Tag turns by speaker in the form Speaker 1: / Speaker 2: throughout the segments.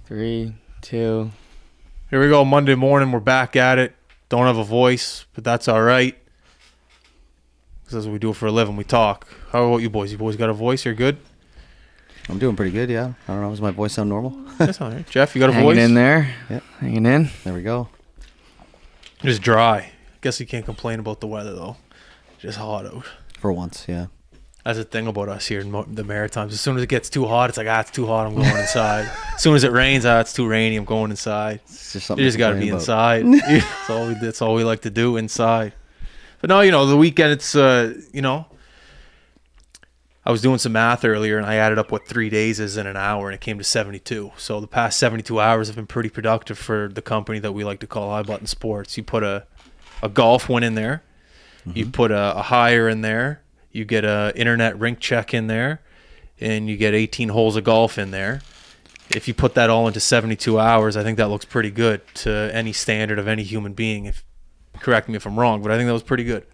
Speaker 1: 3, 2.
Speaker 2: Here we go. Monday morning. We're back at it. Don't have a voice, but that's all right. This is what we do for a living. We talk. How about you boys? You boys got a voice? You're good?
Speaker 3: I'm doing pretty good, yeah. I don't know. Does my voice sound normal?
Speaker 2: That's all right. Jeff, you got a
Speaker 1: Hanging
Speaker 2: voice?
Speaker 1: in there.
Speaker 3: Yep.
Speaker 1: Hanging in.
Speaker 3: There we go.
Speaker 2: Just dry. Guess you can't complain about the weather, though. Just hot out.
Speaker 3: For once, yeah.
Speaker 2: That's the thing about us here in the Maritimes. As soon as it gets too hot, it's like, it's too hot, I'm going inside. As soon as it rains, it's too rainy, I'm going inside.
Speaker 3: It's just something
Speaker 2: You just got to be inside. That's all we like to do, inside. But no, the weekend, it's, I was doing some math earlier, and I added up what 3 days is in an hour, and it came to 72. So the past 72 hours have been pretty productive for the company that we like to call High-Button Sports. You put a golf win in there. Mm-hmm. You put a hire in there. You get a internet rink check in there, and you get 18 holes of golf in there. If you put that all into 72 hours, I think that looks pretty good to any standard of any human being. Correct me if I'm wrong, but I think that was pretty good.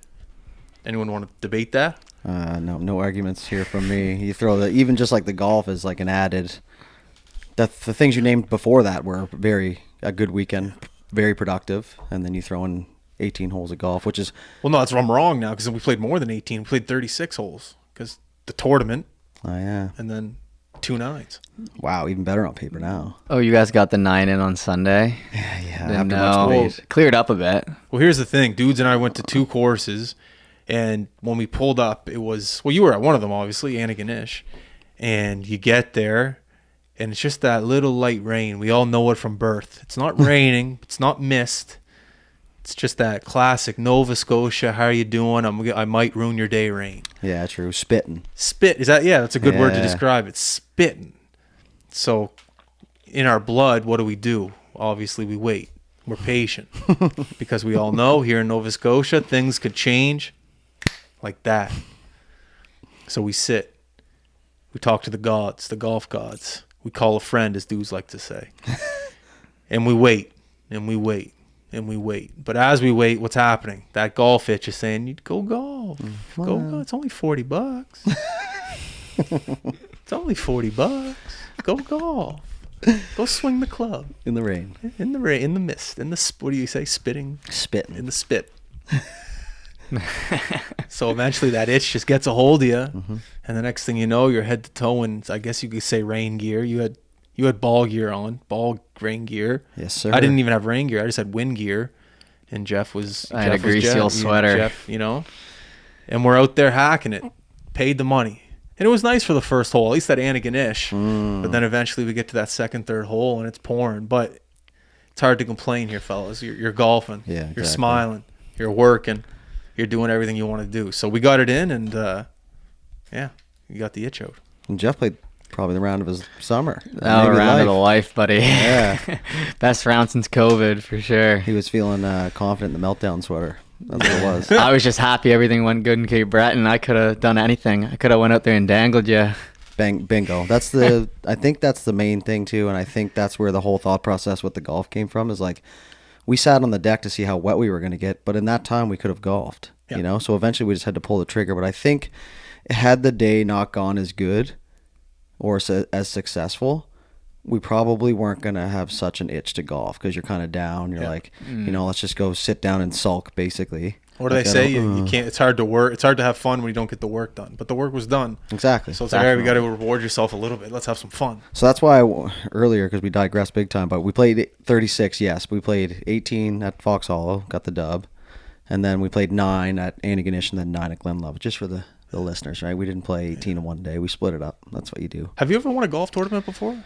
Speaker 2: Anyone want to debate that?
Speaker 3: No arguments here from me. You throw even just like the golf is like an added. The things you named before that were a good weekend, very productive, and then you throw in 18 holes of golf, which is...
Speaker 2: Well, no, that's where I'm wrong now, because we played more than 18. We played 36 holes, because the tournament.
Speaker 3: Oh, yeah.
Speaker 2: And then 2 nines.
Speaker 3: Wow, even better on paper now.
Speaker 1: Oh, you guys got the 9 in on Sunday?
Speaker 3: Yeah,
Speaker 1: Cleared up a bit.
Speaker 2: Well, here's the thing. Dudes and I went to 2 courses, and when we pulled up, it was... Well, you were at one of them, obviously, Antigonish. And you get there, and it's just that little light rain. We all know it from birth. It's not raining. It's not mist. It's just that classic Nova Scotia, how are you doing? I might ruin your day rain.
Speaker 3: Yeah, true. Spitting.
Speaker 2: Spit. That's a good word to describe it. Spitting. So in our blood, what do? Obviously, we wait. We're patient. Because we all know here in Nova Scotia, things could change like that. So we sit. We talk to the gods, the golf gods. We call a friend, as dudes like to say. And we wait. And we wait. And we wait. But as we wait, what's happening? That golf itch is saying, "You go golf. Go golf. It's only $40. It's only $40. Go golf. Go swing the club."
Speaker 3: In the rain.
Speaker 2: In the rain, in the mist, what do you say? Spitting?
Speaker 3: Spitting.
Speaker 2: In the spit. So eventually that itch just gets a hold of you. Mm-hmm. And the next thing you know, you're head to toe in, I guess you could say, rain gear. You had ball gear on, rain gear.
Speaker 3: Yes, sir.
Speaker 2: I didn't even have rain gear. I just had wind gear. And I
Speaker 1: had a greasy old sweater.
Speaker 2: Jeff, and we're out there hacking it. Paid the money. And it was nice for the first hole, at least that Antigonish. But then eventually we get to that second, third hole, and it's pouring. But it's hard to complain here, fellas. You're golfing.
Speaker 3: Yeah, exactly.
Speaker 2: You're smiling. You're working. You're doing everything you want to do. So we got it in, and you got the itch out.
Speaker 3: And Jeff played probably the round of his summer.
Speaker 1: Round of the life, buddy.
Speaker 3: Yeah.
Speaker 1: Best round since COVID, for sure.
Speaker 3: He was feeling confident in the meltdown sweater. That's what it was.
Speaker 1: I was just happy everything went good in Cape Breton. I could have done anything. I could have went out there and dangled you.
Speaker 3: Bingo. I think that's the main thing too, and I think that's where the whole thought process with the golf came from, is like, we sat on the deck to see how wet we were going to get, but in that time we could have golfed, so eventually we just had to pull the trigger. But I think had the day not gone as good or as successful, we probably weren't going to have such an itch to golf, because you're kind of down. You're like, let's just go sit down and sulk, basically.
Speaker 2: What do they say? You can't. It's hard to work. It's hard to have fun when you don't get the work done. But the work was done.
Speaker 3: Exactly.
Speaker 2: So it's like, all right, we got to reward yourself a little bit. Let's have some fun.
Speaker 3: So that's why earlier, because we digressed big time, but we played 36. Yes, we played 18 at Fox Hollow, got the dub, and then we played 9 at Antigonish and then 9 at Glenlove. Just for the listeners, right? We didn't play 18 in one day. We split it up. That's what you do.
Speaker 2: Have you ever won a golf tournament before?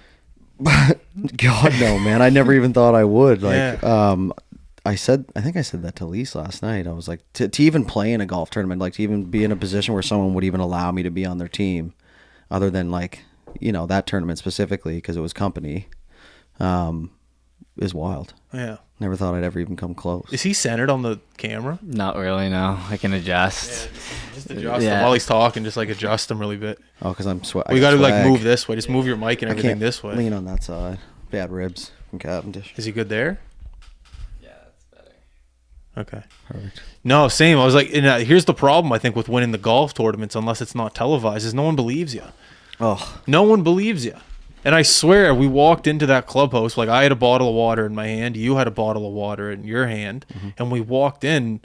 Speaker 3: God, no, man. I never even thought I would. I think I said that to Lise last night. I was like, to even play in a golf tournament, like to even be in a position where someone would even allow me to be on their team, other than that tournament specifically, because it was company, is wild.
Speaker 2: Yeah.
Speaker 3: Never thought I'd ever even come close.
Speaker 2: Is he centered on the camera?
Speaker 1: Not really, no. I can adjust.
Speaker 2: Yeah, just adjust him while he's talking. Just adjust him really bit.
Speaker 3: Oh, because I'm sweating.
Speaker 2: We got to move this way. Just move your mic and everything this way.
Speaker 3: Lean on that side. Bad ribs from Cavendish.
Speaker 2: Is he good there?
Speaker 1: Yeah, that's better.
Speaker 2: Okay.
Speaker 3: Perfect.
Speaker 2: No, same. I was like, here's the problem, I think, with winning the golf tournaments, unless it's not televised, is no one believes you.
Speaker 3: Oh.
Speaker 2: No one believes you. And I swear, we walked into that clubhouse, like I had a bottle of water in my hand, you had a bottle of water in your hand, and we walked in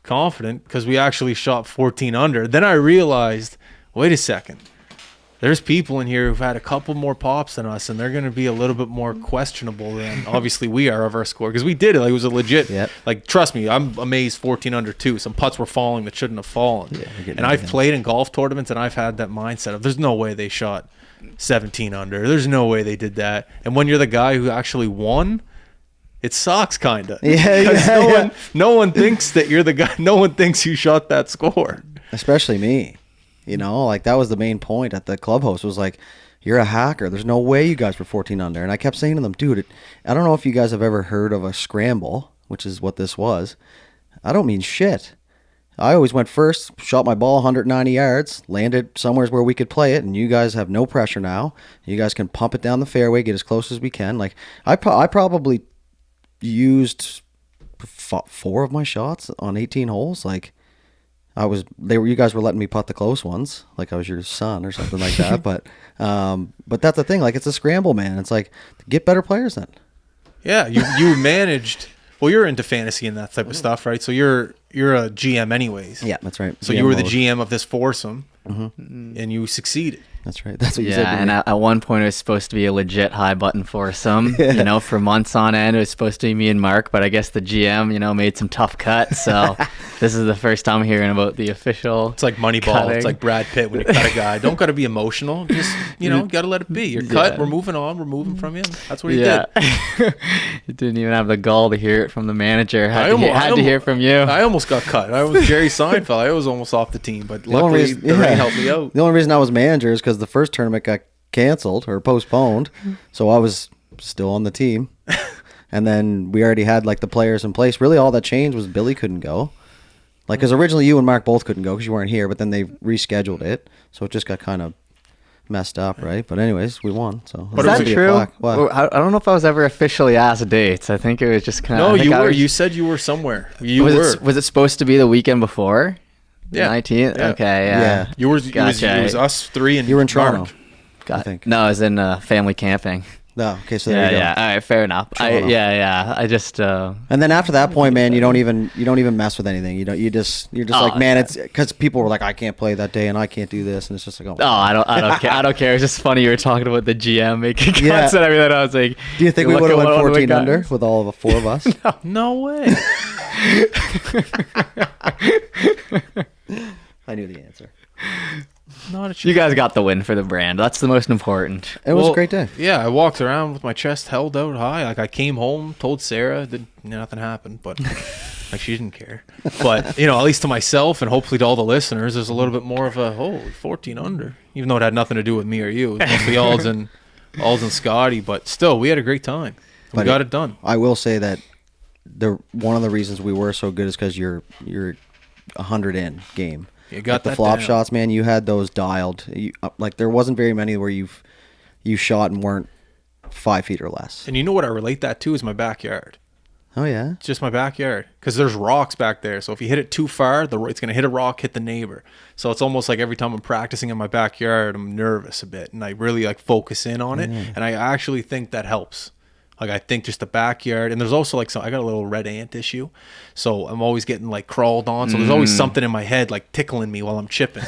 Speaker 2: confident because we actually shot 14 under. Then I realized, wait a second, there's people in here who've had a couple more pops than us, and they're going to be a little bit more questionable than obviously we are of our score, because we did it. Like, it was a legit, like, trust me, I'm amazed 14 under too. Some putts were falling that shouldn't have fallen. And I've played in golf tournaments, and I've had that mindset of there's no way they shot 17 under. There's no way they did that. And when you're the guy who actually won, it sucks, kind of. No one thinks that you're the guy. No one thinks you shot that score.
Speaker 3: Especially me. You know, like, that was the main point at the clubhouse, was like, you're a hacker. There's no way you guys were 14 under. And I kept saying to them, dude, I don't know if you guys have ever heard of a scramble, which is what this was. I don't mean shit. I always went first, shot my ball 190 yards, landed somewhere where we could play it, and you guys have no pressure now. You guys can pump it down the fairway, get as close as we can. Like, I probably used 4 of my shots on 18 holes. Like, you guys were letting me putt the close ones, like I was your son or something like that. But that's the thing. Like, it's a scramble, man. It's like, get better players then.
Speaker 2: Yeah, you managed. Well, you're into fantasy and that type of stuff, right? So you're a GM anyways.
Speaker 3: Yeah, that's right.
Speaker 2: So
Speaker 3: GM
Speaker 2: you were the
Speaker 3: mode.
Speaker 2: GM of this foursome, and you succeeded.
Speaker 3: That's right. That's what you said.
Speaker 1: Yeah, and at one point it was supposed to be a legit high button foursome. You know, for months on end, it was supposed to be me and Mark, but I guess the GM, made some tough cuts. So this is the first time hearing about the official.
Speaker 2: It's like Moneyball.
Speaker 1: cutting.
Speaker 2: It's like Brad Pitt when you cut a guy. Don't got to be emotional. Just got to let it be. You're cut. We're moving on. We're moving from you. That's what he did.
Speaker 1: You didn't even have the gall to hear it from the manager. Had to hear from you.
Speaker 2: I almost got cut. I was Jerry Seinfeld. I was almost off the team, but luckily the rain helped me out.
Speaker 3: The only reason I was manager is because the first tournament got canceled or postponed, so I was still on the team. And then we already had, like, the players in place. Really, all that changed was Billy couldn't go. Like, because originally you and Mark both couldn't go because you weren't here, but then they rescheduled it, so it just got kind of messed up, right? But anyways, we won. So
Speaker 1: Is that true? I don't know if I was ever officially asked dates. I think it was just kind of.
Speaker 2: No, you were. You said you were somewhere.
Speaker 1: Was it supposed to be the weekend before?
Speaker 2: Yeah.
Speaker 1: 19th?
Speaker 2: Yeah.
Speaker 1: Okay, yeah.
Speaker 2: You were. It was us three and
Speaker 3: you were in Toronto.
Speaker 2: Mark.
Speaker 3: I think.
Speaker 1: No, I was in family camping.
Speaker 3: No, okay, so there you go.
Speaker 1: Yeah, all right, fair enough. I just.
Speaker 3: And then after that point, man, you don't even mess with anything. You're just like, man, it's because people were like, I can't play that day and I can't do this, and it's just like, oh.
Speaker 1: I don't care. I don't care. It's just funny you were talking about the GM making cuts and everything. I was like,
Speaker 3: do you think we would have went 14 under with all of the 4 of us?
Speaker 2: No way.
Speaker 3: I knew the answer.
Speaker 1: You guys got the win for the brand. That's the most important.
Speaker 3: It was a great day.
Speaker 2: Yeah, I walked around with my chest held out high. Like, I came home, told Sarah, nothing happened, but like, she didn't care. But at least to myself and hopefully to all the listeners, there's a little bit more of a 14 under, even though it had nothing to do with me or you. It was mostly Alds and Scotty, but still, we had a great time. We got it done.
Speaker 3: I will say that one of the reasons we were so good is because you're 100 in game.
Speaker 2: You got
Speaker 3: the flop shots, man. You had those dialed. Like, there wasn't very many where you shot and weren't 5 feet or less.
Speaker 2: And you know what I relate that to is my backyard.
Speaker 3: Oh yeah,
Speaker 2: it's just my backyard because there's rocks back there. So if you hit it too far, it's gonna hit a rock, hit the neighbor. So it's almost like every time I'm practicing in my backyard, I'm nervous a bit, and I really focus in on it. And I actually think that helps. Like, I think just the backyard, and there's also I got a little red ant issue, so I'm always getting crawled on. So there's always something in my head tickling me while I'm chipping.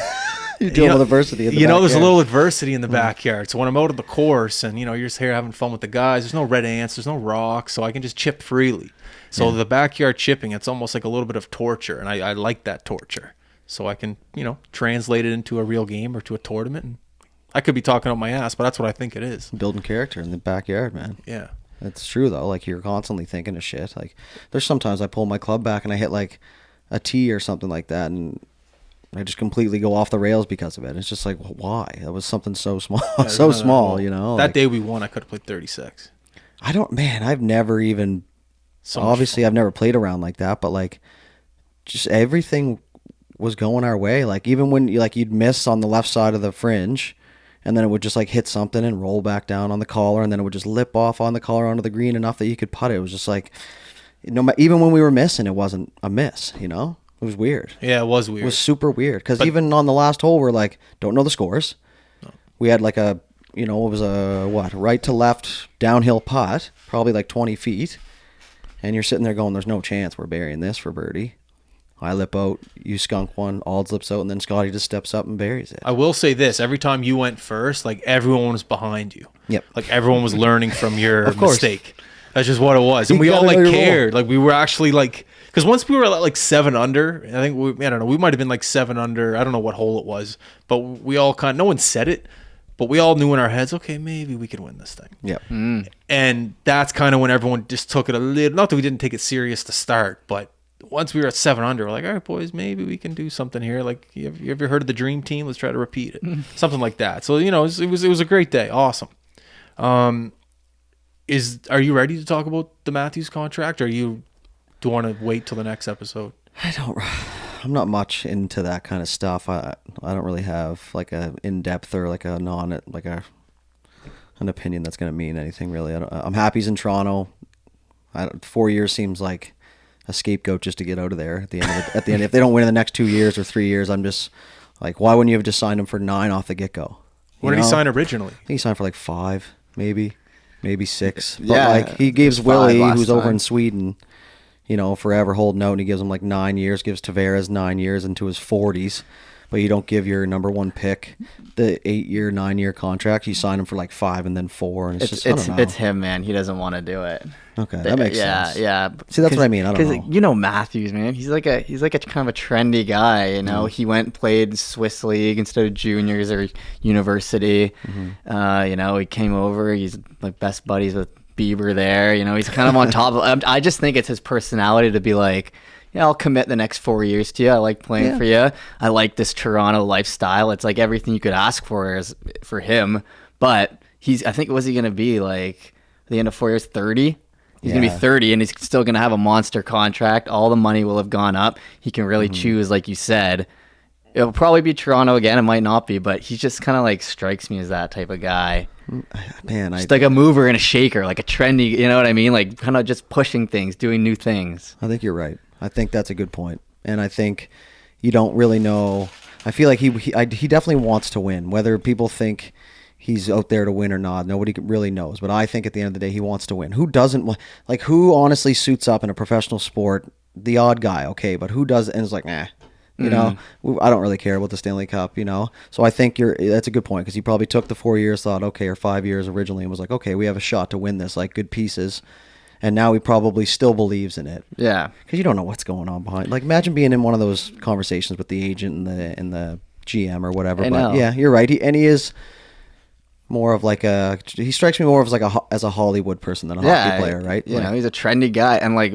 Speaker 3: You're dealing with adversity in the backyard.
Speaker 2: There's a little adversity in the backyard. So when I'm out on the course and you're just here having fun with the guys, there's no red ants, there's no rocks, so I can just chip freely. So the backyard chipping, it's almost like a little bit of torture, and I like that torture. So I can translate it into a real game or to a tournament. And I could be talking out my ass, but that's what I think it is.
Speaker 3: Building character in the backyard, man.
Speaker 2: Yeah.
Speaker 3: It's true, though. Like, you're constantly thinking of shit. Like, there's sometimes I pull my club back and I hit a tee or something like that, and I just completely go off the rails because of it. It's just like, why? That was something so small, small.
Speaker 2: That day we won, I could have played 36.
Speaker 3: I've never even. Obviously, I've never played around like that, but just everything was going our way. Like, even when you'd miss on the left side of the fringe. And then it would just hit something and roll back down on the collar, and then it would just lip off on the collar onto the green enough that you could putt it. It was just even when we were missing, it wasn't a miss. It was weird.
Speaker 2: Yeah, it was weird.
Speaker 3: It was super weird because even on the last hole, we're don't know the scores. No. We had a it was a right to left downhill putt, probably like 20 feet, and you're sitting there going, "There's no chance we're burying this for birdie." I lip out, you skunk one, Alds lips out, and then Scotty just steps up and buries it.
Speaker 2: I will say this: every time you went first, like everyone was behind you.
Speaker 3: Yep.
Speaker 2: Like everyone was learning from your
Speaker 3: Of course.
Speaker 2: mistake. That's just what it was, and
Speaker 3: You
Speaker 2: we all
Speaker 3: gotta know
Speaker 2: like
Speaker 3: your role.
Speaker 2: cared. Like we were actually like, because once we were at like 7 under, I think I don't know, we might have been like 7 under. I don't know what hole it was, but we all no one said it, but we all knew in our heads, okay, maybe we could win this thing.
Speaker 3: Yep.
Speaker 2: And that's kind of when everyone just took it a little. Not that we didn't take it serious to start, but once we were at 7 under, we're like, all right, boys, maybe we can do something here. Like, you ever heard of the Dream Team? Let's try to repeat it. Something like that. So, it was a great day. Awesome. Are you ready to talk about the Matthews contract, or do you want to wait till the next episode?
Speaker 3: I'm not much into that kind of stuff. I don't really have like a in-depth or like an opinion that's going to mean anything really. I'm happy he's in Toronto. 4 years seems like a scapegoat just to get out of there at the end. If they don't win in the next 2 years or 3 years, I'm just like, why wouldn't you have just signed him for 9 off the get-go?
Speaker 2: What did he sign originally?
Speaker 3: I think he signed for like 5, maybe 6. But
Speaker 1: Yeah,
Speaker 3: like he gives
Speaker 1: it was 5
Speaker 3: Willie,
Speaker 1: last
Speaker 3: who's over
Speaker 1: time.
Speaker 3: in Sweden, forever holding out, and he gives him like 9 years, gives Tavares 9 years into his 40s. But you don't give your number 1 pick the 8-year, 9-year contract. You sign him for like 5 and then 4, and it's I don't know.
Speaker 1: It's him, man. He doesn't want to do it.
Speaker 3: Okay, that makes sense.
Speaker 1: Yeah.
Speaker 3: See, that's what I mean. I don't know.
Speaker 1: Matthews, man. He's like a kind of a trendy guy. He went and played Swiss League instead of juniors or university. He came over. He's like best buddies with Bieber there. He's kind of on top of. I just think it's his personality to be like, yeah, I'll commit the next 4 years to you. I like playing for you. I like this Toronto lifestyle. It's like everything you could ask for is for him. But I think, was he going to be like at the end of 4 years, 30? He's going to be 30, and he's still going to have a monster contract. All the money will have gone up. He can really choose, like you said. It'll probably be Toronto again. It might not be, but he just kind of like strikes me as that type of guy.
Speaker 3: Man,
Speaker 1: just like a mover and a shaker, like a trendy, you know what I mean? Like kind of just pushing things, doing new things.
Speaker 3: I think you're right. I think that's a good point. And I think you don't really know. I feel like he definitely wants to win. Whether people think he's out there to win or not, nobody really knows. But I think at the end of the day, he wants to win. Who doesn't? Like, who honestly suits up in a professional sport? The odd guy, okay. But who does and is like, nah. I don't really care about the Stanley Cup, So I think that's a good point, because he probably took the 4 years, thought, okay, or 5 years originally, and was like, okay, we have a shot to win this, like good pieces. And now he probably still believes in it.
Speaker 1: Yeah.
Speaker 3: Because you don't know what's going on behind. Like, imagine being in one of those conversations with the agent and the GM or whatever.
Speaker 1: I
Speaker 3: But
Speaker 1: know.
Speaker 3: yeah, you're right. He is more of like he strikes me more of like as a Hollywood person than a hockey player, right?
Speaker 1: He's a trendy guy. And like,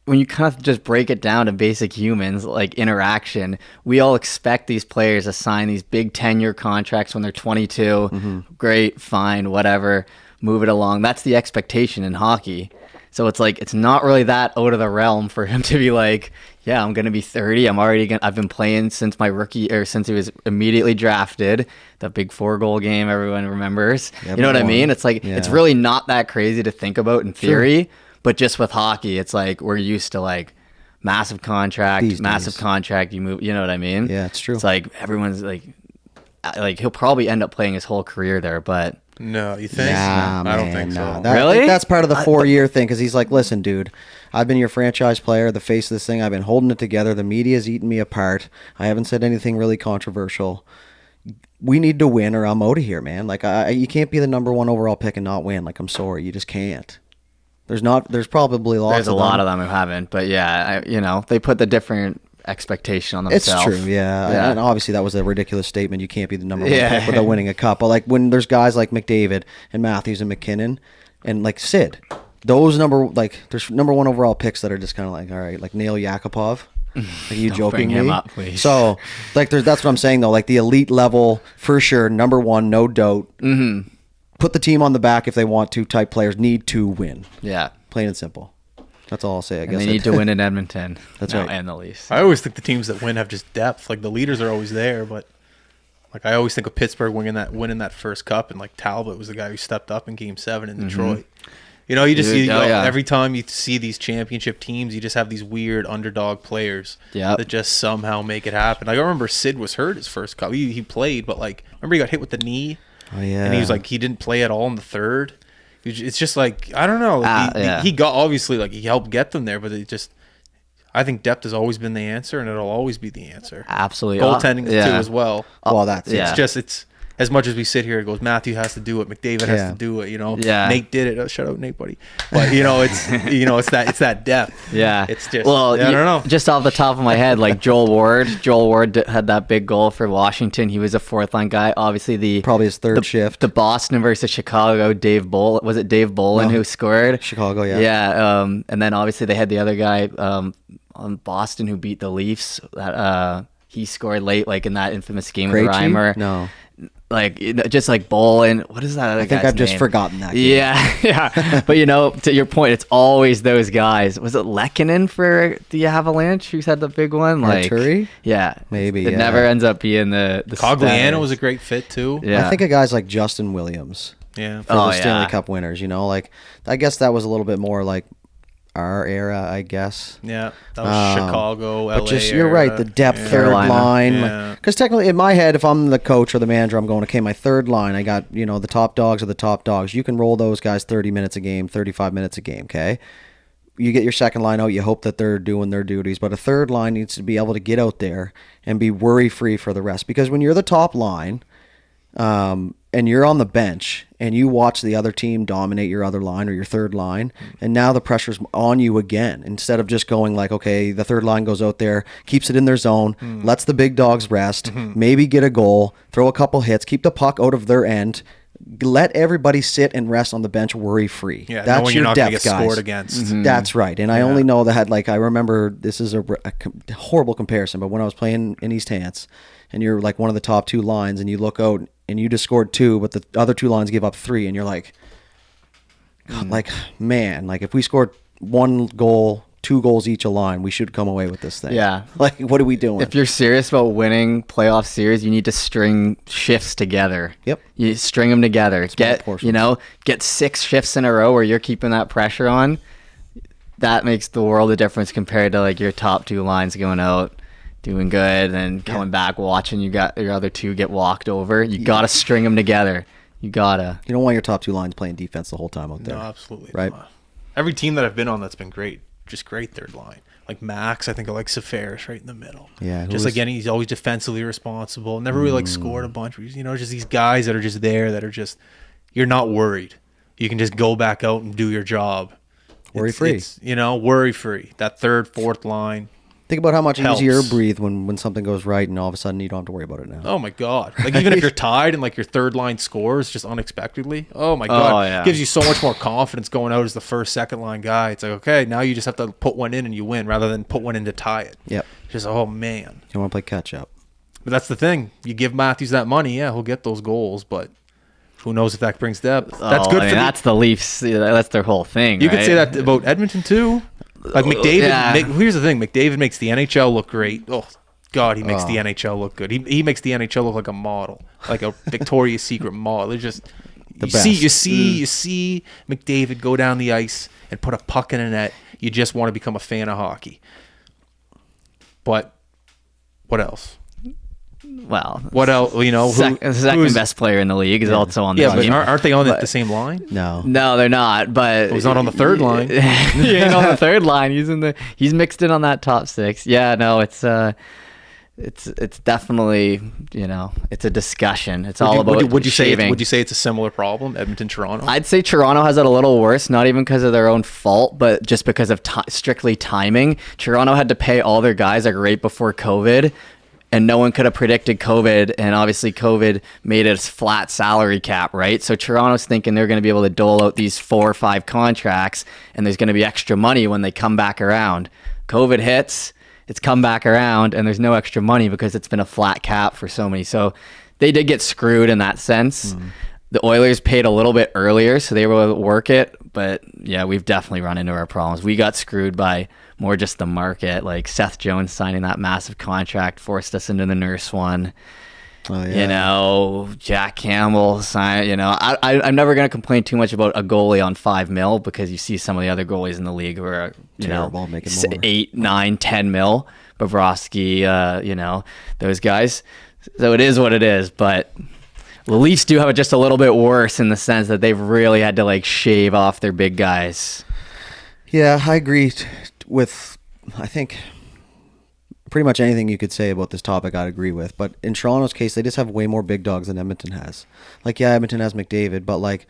Speaker 1: when you kind of just break it down to basic humans, like interaction, we all expect these players to sign these big 10-year contracts when they're 22. Great, fine, whatever. Move it along. That's the expectation in hockey. So it's like, it's not really that out of the realm for him to be like, yeah, I'm going to be 30. I've been playing since my rookie, or since he was immediately drafted. The big 4-goal game everyone remembers.
Speaker 3: Yep,
Speaker 1: you know what I
Speaker 3: one.
Speaker 1: mean? It's like, it's really not that crazy to think about in theory, but just with hockey, it's like, we're used to like massive contract,
Speaker 3: These
Speaker 1: massive
Speaker 3: days.
Speaker 1: contract, you move, you know what I mean?
Speaker 3: Yeah, it's true.
Speaker 1: It's like, everyone's like he'll probably end up playing his whole career there, but
Speaker 2: No, you think?
Speaker 3: Nah,
Speaker 2: I don't
Speaker 3: man,
Speaker 2: think so.
Speaker 3: nah.
Speaker 1: Really?
Speaker 3: I think that's part of the 4-year thing, because he's like, listen, dude, I've been your franchise player, the face of this thing. I've been holding it together. The media's eaten me apart. I haven't said anything really controversial. We need to win, or I'm out of here, man. Like, you can't be the number 1 overall pick and not win. Like, I'm sorry, you just can't. There's probably lots.
Speaker 1: there's a lot of them who haven't. But yeah, they put the different expectation on
Speaker 3: It's
Speaker 1: themselves.
Speaker 3: true, yeah. And obviously that was a ridiculous statement. You can't be the number 1
Speaker 1: Yeah.
Speaker 3: pick without winning a cup. But like, when there's guys like McDavid and Matthews and McKinnon and like Sid, there's number 1 overall picks that are just kind of like, all right, like Nail Yakupov. Are you
Speaker 1: Don't
Speaker 3: joking
Speaker 1: bring him
Speaker 3: me?
Speaker 1: up, please.
Speaker 3: So like, that's what I'm saying though. Like the elite level for sure, number 1, no doubt. Put the team on the back if they want to. Type players need to win.
Speaker 1: Yeah.
Speaker 3: Plain and simple. That's all I'll say. I guess
Speaker 1: And they need to win in Edmonton.
Speaker 3: That's
Speaker 1: No,
Speaker 3: right.
Speaker 1: And the Leafs.
Speaker 2: I always think the teams that win have just depth. Like the leaders are always there, but like I always think of Pittsburgh winning that first cup, and like Talbot was the guy who stepped up in Game 7 in Detroit. You just
Speaker 1: Dude,
Speaker 2: every time you see these championship teams, you just have these weird underdog players
Speaker 1: Yep.
Speaker 2: that just somehow make it happen. Like I remember Sid was hurt his first cup. He played, but like remember he got hit with the knee.
Speaker 3: Oh yeah.
Speaker 2: And he was like, he didn't play at all in the third. It's just like, I don't know. He got, obviously, like, he helped get them there, but it just, I think depth has always been the answer, and it'll always be the answer.
Speaker 1: Absolutely.
Speaker 2: Goaltending too as well.
Speaker 3: Well, that's
Speaker 2: It's just, it's as much as we sit here, it goes, Matthew has to do it, McDavid has to do it, you know.
Speaker 1: Yeah.
Speaker 2: Nate did it. Oh, shout out Nate, buddy. But it's that depth.
Speaker 1: Yeah.
Speaker 2: It's just,
Speaker 1: well,
Speaker 2: I don't know.
Speaker 1: Just off the top of my head, like Joel Ward had that big goal for Washington. He was a fourth line guy. Obviously
Speaker 3: probably his third shift.
Speaker 1: The Boston versus Chicago, Dave Bolin who scored?
Speaker 3: Chicago, yeah.
Speaker 1: Yeah. And then obviously they had the other guy on Boston who beat the Leafs. He scored late, like in that infamous game with Reimer.
Speaker 3: No.
Speaker 1: Like, just like Bolin. What is that other
Speaker 3: I think
Speaker 1: guy's
Speaker 3: I've just
Speaker 1: name?
Speaker 3: forgotten that game.
Speaker 1: Yeah. But, to your point, it's always those guys. Was it Lehkonen for the Avalanche who's had the big one? Like,
Speaker 3: Arturi?
Speaker 1: Yeah.
Speaker 3: Maybe,
Speaker 1: It never ends up being the
Speaker 2: Cogliano was a great fit too.
Speaker 1: Yeah.
Speaker 3: I think of guys like Justin Williams.
Speaker 2: Yeah.
Speaker 3: For the Stanley Cup winners, like, I guess that was a little bit more like our era, I guess.
Speaker 2: Yeah, that was Chicago, LA.
Speaker 3: But just, you're right, the depth third
Speaker 1: Carolina.
Speaker 3: line. Because technically, in my head, if I'm the coach or the manager, I'm going, okay, my third line, I got, the top dogs are the top dogs. You can roll those guys 30 minutes a game, 35 minutes a game, okay? You get your second line out, you hope that they're doing their duties. But a third line needs to be able to get out there and be worry-free for the rest. Because when you're the top line, and you're on the bench and you watch the other team dominate your other line or your third line, and now the pressure's on you again, instead of just going like, okay, the third line goes out there, keeps it in their zone, lets the big dogs rest, maybe get a goal, throw a couple hits, keep the puck out of their end, let everybody sit and rest on the bench worry-free.
Speaker 2: Yeah,
Speaker 3: that's
Speaker 2: knowing
Speaker 3: your
Speaker 2: you're not
Speaker 3: depth,
Speaker 2: going to get
Speaker 3: guys.
Speaker 2: scored against.
Speaker 3: That's right. And I only know that, like, I remember, this is a horrible comparison, but when I was playing in East Hants, and you're like one of the top two lines, and you look out and you just scored 2, but the other 2 lines give up 3, and you're like, God, like, man, like, if we scored 1 goal, 2 goals each a line, we should come away with this thing.
Speaker 1: Yeah.
Speaker 3: Like, what are we doing?
Speaker 1: If you're serious about winning playoff series, you need to string shifts together.
Speaker 3: Yep.
Speaker 1: You string them together. Get 6 shifts in a row where you're keeping that pressure on. That makes the world of difference compared to, like, your top 2 lines going out, doing good, and coming back, watching you got your other 2 get walked over. You got to string them together. You got to.
Speaker 3: You don't want your top 2 lines playing defense the whole time out there.
Speaker 2: No, absolutely
Speaker 3: right?
Speaker 2: not. Every team that I've been on that's been great, just great third line. Like Max, I think I like Safaris right in the middle.
Speaker 3: Yeah.
Speaker 2: Just again, he's always defensively responsible. Never really like scored a bunch. Just these guys that are just there, that are just, you're not worried. You can just go back out and do your job.
Speaker 3: Worry-free.
Speaker 2: Worry-free. That third, fourth line.
Speaker 3: Think about how much
Speaker 2: helps.
Speaker 3: easier you breathe when something goes right, and all of a sudden you don't have to worry about it now.
Speaker 2: Oh my God. Like, even if you're tied and like your third line scores just unexpectedly, oh my God. Gives you so much more confidence going out as the first, second line guy. It's like, okay, now you just have to put one in and you win, rather than put one in to tie it.
Speaker 3: Yep.
Speaker 2: Just, oh man.
Speaker 3: You want to play catch up.
Speaker 2: But that's the thing. You give Matthews that money, yeah, he'll get those goals, but who knows if that brings depth. That's good for
Speaker 1: that's the Leafs. That's their whole thing.
Speaker 2: You
Speaker 1: right?
Speaker 2: could say that about Edmonton too. Like McDavid, here's the thing: McDavid makes the NHL look great. Oh God, he makes the NHL look good. He makes the NHL look like a model, like a Victoria's Secret model. It's just you see McDavid go down the ice and put a puck in a net. You just want to become a fan of hockey. But what else?
Speaker 1: Well,
Speaker 2: what else?
Speaker 1: Second best player in the league is also on the team.
Speaker 2: But aren't they on the same line?
Speaker 3: No,
Speaker 1: they're not. But
Speaker 2: he's not on the third line.
Speaker 1: He ain't on the third line. He's mixed in on that top 6. Yeah, no, it's definitely, it's a discussion. It's all about
Speaker 2: would you
Speaker 1: shaving.
Speaker 2: say it's a similar problem, Edmonton, Toronto?
Speaker 1: I'd say Toronto has it a little worse, not even because of their own fault, but just because of strictly timing. Toronto had to pay all their guys like right before COVID. And no one could have predicted COVID, and obviously COVID made it a flat salary cap, right? So Toronto's thinking they're going to be able to dole out these 4 or 5 contracts, and there's going to be extra money when they come back around. COVID hits, it's come back around, and there's no extra money because it's been a flat cap for so many. So they did get screwed in that sense. The Oilers paid a little bit earlier, so they were able to work it. But yeah, we've definitely run into our problems. We got screwed by more just the market. Like Seth Jones signing that massive contract forced us into the Nurse one.
Speaker 3: Oh, yeah.
Speaker 1: Jack Campbell signed. I'm never going to complain too much about a goalie on $5 million, because you see some of the other goalies in the league who are
Speaker 3: terrible, making more.
Speaker 1: 8, 9, 10 mil. Bobrovsky, those guys. So it is what it is, but The Leafs do have it just a little bit worse in the sense that they've really had to like shave off their big guys.
Speaker 3: Yeah, I agree with, I think, pretty much anything you could say about this topic I'd agree with. But in Toronto's case, they just have way more big dogs than Edmonton has. Like, yeah, Edmonton has McDavid, but like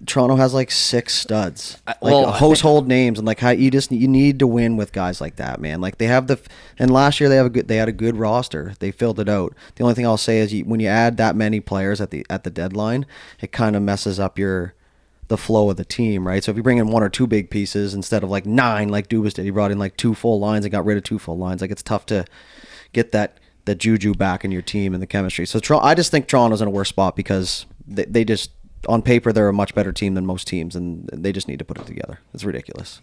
Speaker 3: Toronto has like 6 studs, like household names, and like how you need to win with guys like that, man. Like they have and last year they had a good roster. They filled it out. The only thing I'll say is when you add that many players at the deadline, it kind of messes up the flow of the team, right? So if you bring in 1 or 2 big pieces instead of like 9, like Dubas did, he brought in like 2 full lines and got rid of 2 full lines. Like it's tough to get that juju back in your team and the chemistry. So I just think Toronto's in a worse spot because they just, on paper, they're a much better team than most teams, and they just need to put it together. It's ridiculous.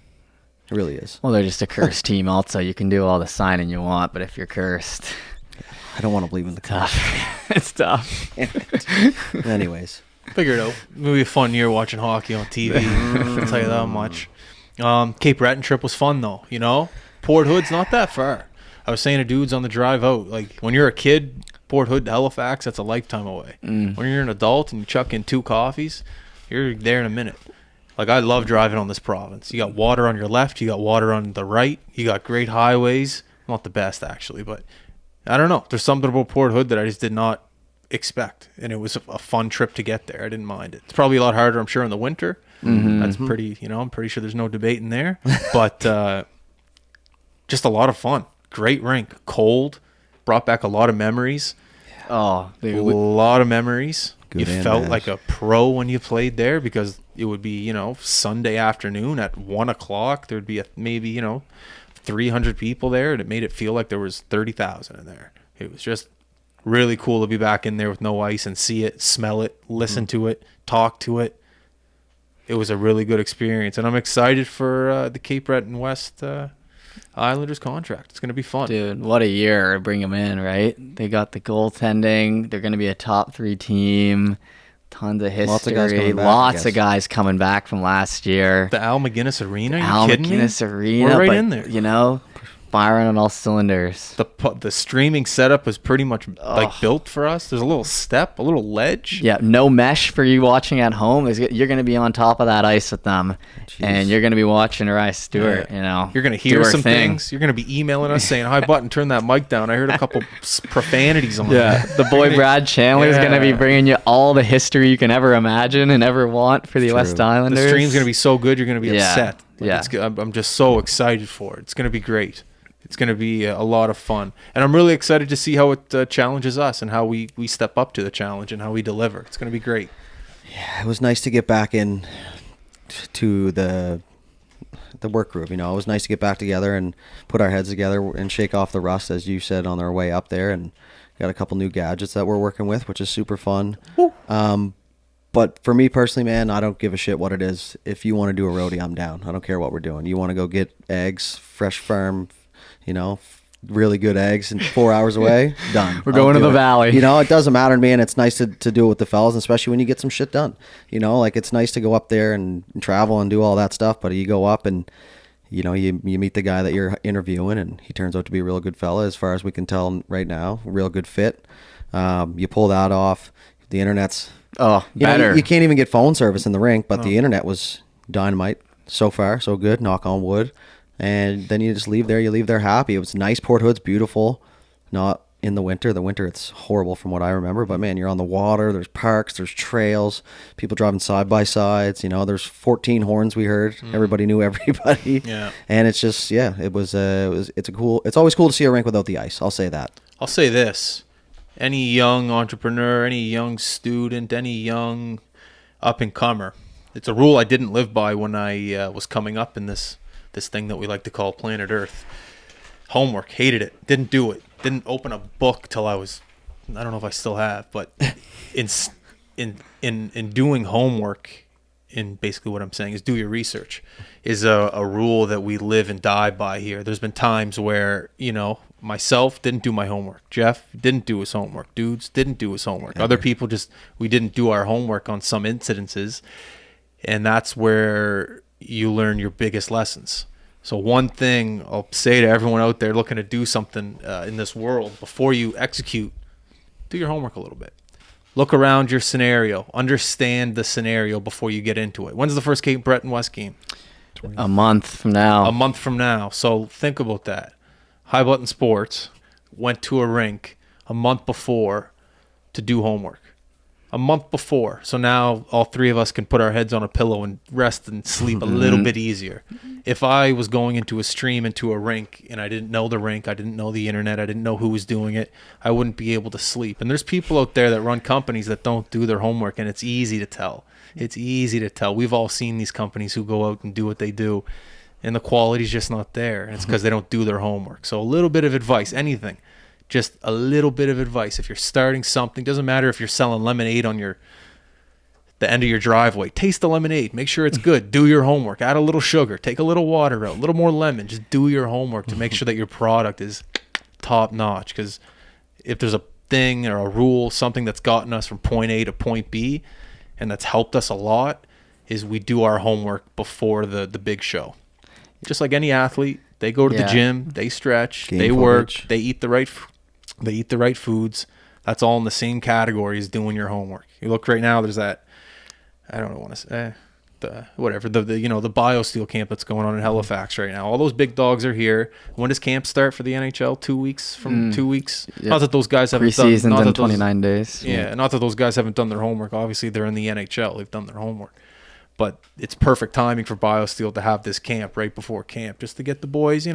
Speaker 3: It really is.
Speaker 1: Well, they're just a cursed team also. You can do all the signing you want, but if you're cursed...
Speaker 3: I don't want to believe in the
Speaker 1: tough. It's tough.
Speaker 3: Anyways.
Speaker 2: Figure it out. It'll be a fun year watching hockey on TV. I'll tell you that much. Cape Breton trip was fun, though, you know? Port Hood's not that far. I was saying to dudes on the drive out, like, when you're a kid... Port Hood to Halifax, that's a lifetime away. When you're an adult and you chuck in 2 coffees, you're there in a minute. Like, I love driving on this province. You got water on your left, you got water on the right, you got great highways. Not the best, actually, but I don't know. There's something about Port Hood that I just did not expect, and it was a fun trip to get there. I didn't mind it. It's probably a lot harder, I'm sure, in the winter. That's pretty, I'm pretty sure there's no debate in there. But just a lot of fun. Great rink. Cold. Brought back a lot of memories.
Speaker 1: Oh,
Speaker 2: a lot of memories.
Speaker 3: Good,
Speaker 2: you felt like a pro when you played there because it would be, Sunday afternoon at 1 o'clock. There'd be maybe 300 people there, and it made it feel like there was 30,000 in there. It was just really cool to be back in there with no ice and see it, smell it, listen to it, talk to it. It was a really good experience, and I'm excited for the Cape Breton West Islanders contract. It's going to be fun.
Speaker 1: Dude, what a year to bring them in, right? They got the goaltending. They're going to be a top 3 team. Tons of history. Lots of guys coming back from last year.
Speaker 2: The Al McGuinness Arena? Are you kidding me?
Speaker 1: Arena.
Speaker 2: We're right in there.
Speaker 1: Firing on all cylinders.
Speaker 2: The streaming setup was pretty much built for us. There's a little step, a little ledge.
Speaker 1: Yeah, no mesh for you watching at home. You're going to be on top of that ice with them. Jeez. And you're going to be watching Rice Stewart, You're
Speaker 2: going to hear some things. You're going to be emailing us saying, "Hi, button, turn that mic down." I heard a couple profanities on
Speaker 1: there. The boy Brad Chandler is going to be bringing you all the history you can ever imagine and ever want for the West Islanders.
Speaker 2: The stream's going to be so good, you're going to be upset.
Speaker 1: Yeah.
Speaker 2: I'm just so excited for it. It's going to be great. It's going to be a lot of fun. And I'm really excited to see how it challenges us and how we step up to the challenge and how we deliver. It's going to be great.
Speaker 3: Yeah, it was nice to get back in to the work group. It was nice to get back together and put our heads together and shake off the rust, as you said, on our way up there. And got a couple new gadgets that we're working with, which is super fun. But for me personally, man, I don't give a shit what it is. If you want to do a roadie, I'm down. I don't care what we're doing. You want to go get eggs, fresh farm, really good eggs and 4 hours away, done.
Speaker 1: We're going to the valley.
Speaker 3: It doesn't matter to me, and it's nice to do it with the fellas, especially when you get some shit done. Like it's nice to go up there and travel and do all that stuff, but you go up and you meet the guy that you're interviewing, and he turns out to be a real good fella as far as we can tell right now, real good fit. You pull that off. The internet's
Speaker 1: better.
Speaker 3: You can't even get phone service in the rink, but the internet was dynamite so far, so good, knock on wood. And then you just leave there. You leave there happy. It was nice. Port Hood's beautiful. Not in the winter. The winter, it's horrible from what I remember. But, man, you're on the water. There's parks. There's trails. People driving side-by-sides. There's 14 horns we heard. Everybody knew everybody.
Speaker 2: Yeah.
Speaker 3: And it's just, it's always cool to see a rink without the ice. I'll say that.
Speaker 2: I'll say this. Any young entrepreneur, any young student, any young up-and-comer, it's a rule I didn't live by when I was coming up in this thing that we like to call planet Earth. Homework, hated it, didn't do it, didn't open a book till I don't know if I still have, but in doing homework, in basically what I'm saying is do your research, is a rule that we live and die by here. There's been times where, myself didn't do my homework. Jeff didn't do his homework. Dudes didn't do his homework. Other people we didn't do our homework on some incidences, and that's where you learn your biggest lessons. So one thing I'll say to everyone out there looking to do something in this world, before you execute, do your homework a little bit. Look around your scenario. Understand the scenario before you get into it. When's the first Cape Breton West game?
Speaker 1: A month from now.
Speaker 2: A month from now. So think about that. High Button Sports went to a rink a month before to do homework. A month before. So now all three of us can put our heads on a pillow and rest and sleep a little bit easier. If I was going into a stream, into a rink, and I didn't know the rink, I didn't know the internet, I didn't know who was doing it, I wouldn't be able to sleep. And there's people out there that run companies that don't do their homework, and it's easy to tell. It's easy to tell. We've all seen these companies who go out and do what they do, and the quality's just not there. And it's because they don't do their homework. So a little bit of advice, anything. Just a little bit of advice. If you're starting something, doesn't matter if you're selling lemonade on the end of your driveway. Taste the lemonade. Make sure it's good. Do your homework. Add a little sugar. Take a little water out. A little more lemon. Just do your homework to make sure that your product is top notch. Because if there's a thing or a rule, something that's gotten us from point A to point B, and that's helped us a lot, is we do our homework before the big show. Just like any athlete, they go to the gym, they stretch, they work, they eat the right foods. That's all in the same category as doing your homework. You look right now, there's that, I don't want to say, the BioSteel camp that's going on in Halifax right now. All those big dogs are here. When does camp start for the NHL? 2 weeks? From 2 weeks? Yep. Not that those guys haven't done...
Speaker 1: Preseason's in 29 days.
Speaker 2: Yeah, not that those guys haven't done their homework. Obviously, they're in the NHL. They've done their homework. But it's perfect timing for BioSteel to have this camp right before camp, just to get the boys,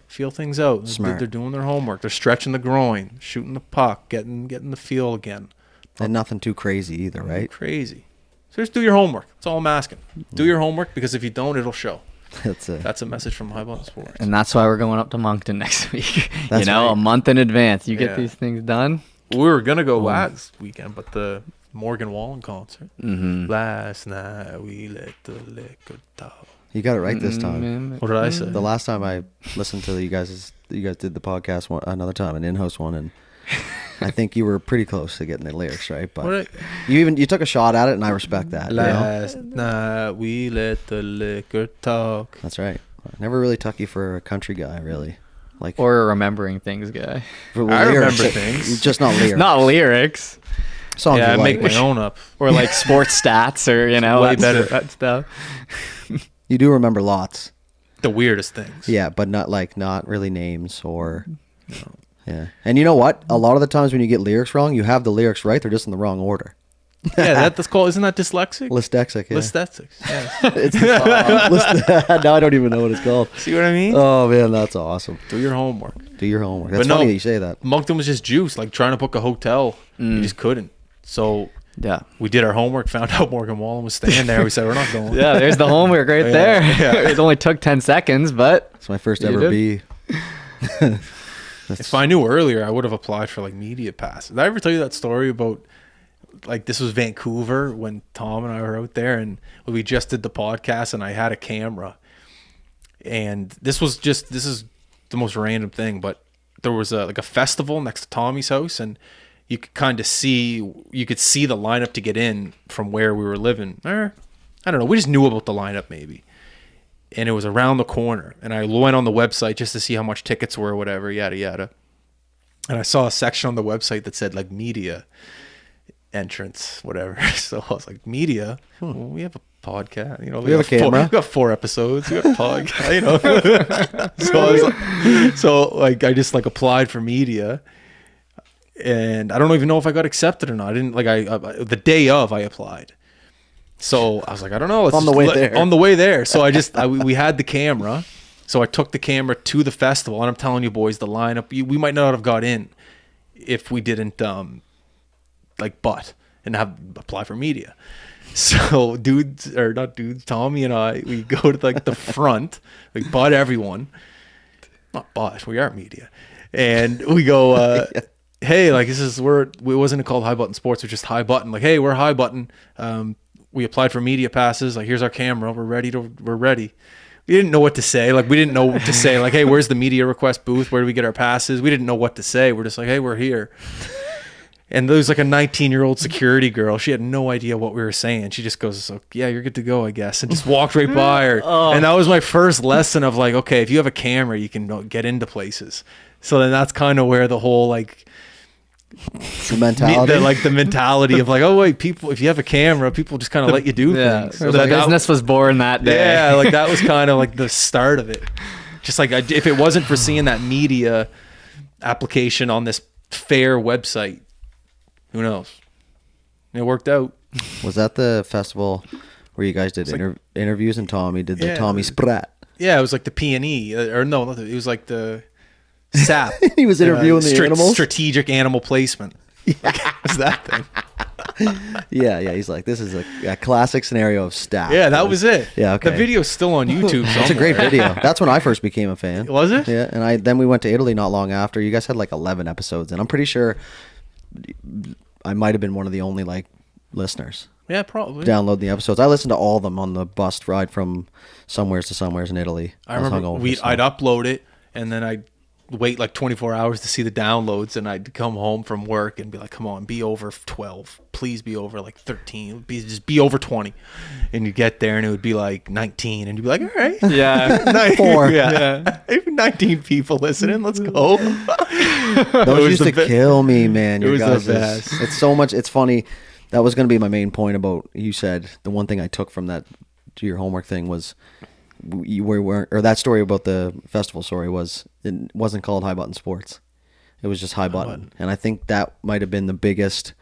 Speaker 2: feel things out.
Speaker 3: Smart.
Speaker 2: They're doing their homework. They're stretching the groin, shooting the puck, getting the feel again.
Speaker 3: And nothing too crazy either, right?
Speaker 2: Crazy. So just do your homework. That's all I'm asking. Do your homework, because if you don't, it'll show. That's a message from High Button Sports.
Speaker 1: And that's why we're going up to Moncton next week.
Speaker 3: That's right.
Speaker 1: A month in advance. You get these things done.
Speaker 2: We were going to go last weekend, but the Morgan Wallen concert. Last night we let the liquor talk.
Speaker 3: You got it right this time.
Speaker 2: What did I say?
Speaker 3: The last time I listened to you guys did the podcast another time, an in-house one, and I think you were pretty close to getting the lyrics right. But you took a shot at it, and I respect that.
Speaker 2: Last night we let the liquor talk.
Speaker 3: That's right. I never really took you for a country guy, really.
Speaker 1: Or a remembering things guy.
Speaker 2: I remember things,
Speaker 3: just not lyrics.
Speaker 1: Not lyrics.
Speaker 3: Songs
Speaker 2: I make my own up,
Speaker 1: or like sports stats, or
Speaker 2: way better
Speaker 1: that stuff.
Speaker 3: You do remember lots.
Speaker 2: The weirdest things.
Speaker 3: Yeah, but not really names or. Yeah, and you know what? A lot of the times when you get lyrics wrong, you have the lyrics right. They're just in the wrong order.
Speaker 2: Yeah, that's called. Isn't that dyslexic?
Speaker 3: Dyslexic. Yeah.
Speaker 2: Dyslexic. Yeah.
Speaker 3: It's now I don't even know what it's called.
Speaker 2: See what I mean?
Speaker 3: Oh man, that's awesome.
Speaker 2: Do your homework.
Speaker 3: That's funny that you say that.
Speaker 2: Moncton was just juice. Like trying to book a hotel, you just couldn't. So we did our homework. Found out Morgan Wallen was staying there. We said we're not going.
Speaker 1: Yeah, there's the homework right there. Yeah. It only took 10 seconds, but
Speaker 3: it's my first ever B.
Speaker 2: If I knew earlier, I would have applied for media passes. Did I ever tell you that story about this was Vancouver when Tom and I were out there, and we just did the podcast, and I had a camera, and this is the most random thing, but there was a festival next to Tommy's house, and you could see the lineup to get in from where we were living. I don't know. We just knew about the lineup maybe. And it was around the corner. And I went on the website just to see how much tickets were or whatever, yada, yada. And I saw a section on the website that said media entrance, whatever. So I was like, media? Well, we have a podcast.
Speaker 3: We have a camera.
Speaker 2: We got 4 episodes. We have a podcast, So I was I just applied for media. And I don't even know if I got accepted or not. I didn't the day of I applied. So I was like, I don't know.
Speaker 3: On the
Speaker 2: way there. So we had the camera. So I took the camera to the festival, and I'm telling you boys, the lineup, we might not have got in if we didn't Tommy and I, we go to the front, butt everyone. Not butt, we are media. And we go, hey, it wasn't called High Button Sports, it was just High Button. Hey, we're High Button. We applied for media passes. Here's our camera. We're ready. We didn't know what to say. We didn't know what to say. Hey, where's the media request booth? Where do we get our passes? We didn't know what to say. We're just hey, we're here. And there was a 19-year-old security girl. She had no idea what we were saying. She just goes, yeah, you're good to go, I guess. And just walked right by her. And that was my first lesson of okay, if you have a camera, you can get into places. So then that's kind of where the whole
Speaker 3: The mentality.
Speaker 2: The mentality of like, oh wait, people, if you have a camera, people just kind of let you do things.
Speaker 1: So the business was born that day.
Speaker 2: Yeah, like that was kind of like the start of it. Just like if it wasn't for seeing that media application on this fair website, who knows? It worked out.
Speaker 3: Was that the festival where you guys did interviews and Tommy did the Tommy Spratt?
Speaker 2: Yeah, it was like the P&E, or no, it was like the SAP.
Speaker 3: He was interviewing the animals.
Speaker 2: Strategic animal placement. Yeah. Like, was that thing?
Speaker 3: Yeah. He's like, this is a classic scenario of staff.
Speaker 2: Yeah, that was it.
Speaker 3: Yeah, okay.
Speaker 2: The video's still on YouTube.
Speaker 3: It's a great video. That's when I first became a fan.
Speaker 2: Was it?
Speaker 3: Yeah, and then we went to Italy not long after. You guys had like 11 episodes, and I'm pretty sure I might have been one of the only like listeners.
Speaker 2: Yeah, probably.
Speaker 3: Download the episodes. I listened to all of them on the bus ride from somewheres to somewheres in Italy.
Speaker 2: I remember I'd upload it, and then I'd wait like 24 hours to see the downloads, and I'd come home from work and be like, come on, be over 12. Please be over like 13. Just be over 20. And you get there, and it would be like 19, and you'd be like, all right.
Speaker 1: Yeah.
Speaker 3: 4.
Speaker 2: Yeah. 19 people listening. Let's go.
Speaker 3: Those used to kill me, man.
Speaker 2: It was the
Speaker 3: guys'
Speaker 2: best.
Speaker 3: It's so much. It's funny. That was going to be my main point about, you said, the one thing I took from that to your homework thing was, that story about the festival story was, it wasn't called High Button Sports. It was just High Button. And I think that might have been the biggest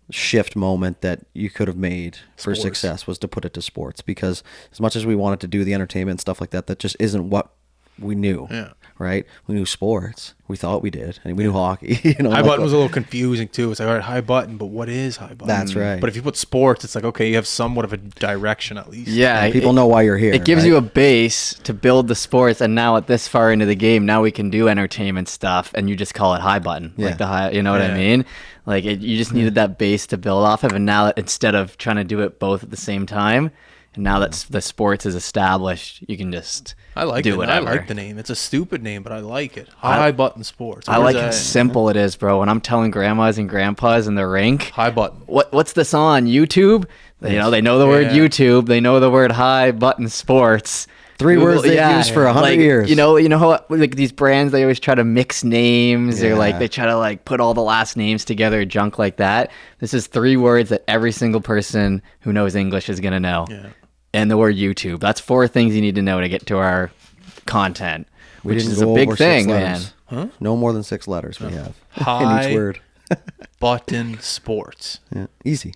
Speaker 3: shift moment that you could have made for success, was to put it to sports, because as much as we wanted to do the entertainment and stuff like that, that just isn't what we knew.
Speaker 2: Yeah.
Speaker 3: Right? We knew sports. We thought we did. And we knew hockey.
Speaker 2: High button was a little confusing too. It's like, all right, high button, but what is high button?
Speaker 3: That's right.
Speaker 2: But if you put sports, it's like, okay, you have somewhat of a direction at least.
Speaker 1: Yeah.
Speaker 3: And people know why you're here.
Speaker 1: It gives
Speaker 3: right?
Speaker 1: you a base to build the sports, and now at this far into the game, now we can do entertainment stuff, and you just call it high button.
Speaker 3: Yeah.
Speaker 1: Like the high, you know what I mean? Like you just needed that base to build off of, and now instead of trying to do it both at the same time, and now that the sports is established, you can just do whatever.
Speaker 2: I like the name. It's a stupid name, but I like it. High button sports.
Speaker 1: I like how simple it is, bro. When I'm telling grandmas and grandpas in the rink,
Speaker 2: high button.
Speaker 1: What's this on YouTube? You know, they know the word YouTube. They know the word high button sports.
Speaker 3: 3 words they've used for 100 years.
Speaker 1: You know how like these brands, they always try to mix names, or like they try to like put all the last names together, junk like that. This is 3 words that every single person who knows English is gonna know. Yeah. And the word YouTube. That's 4 things you need to know to get to our content, which is a big thing, man.
Speaker 3: Huh? No more than 6 letters we have
Speaker 2: high
Speaker 3: in each word.
Speaker 2: Button sports.
Speaker 3: Yeah, easy.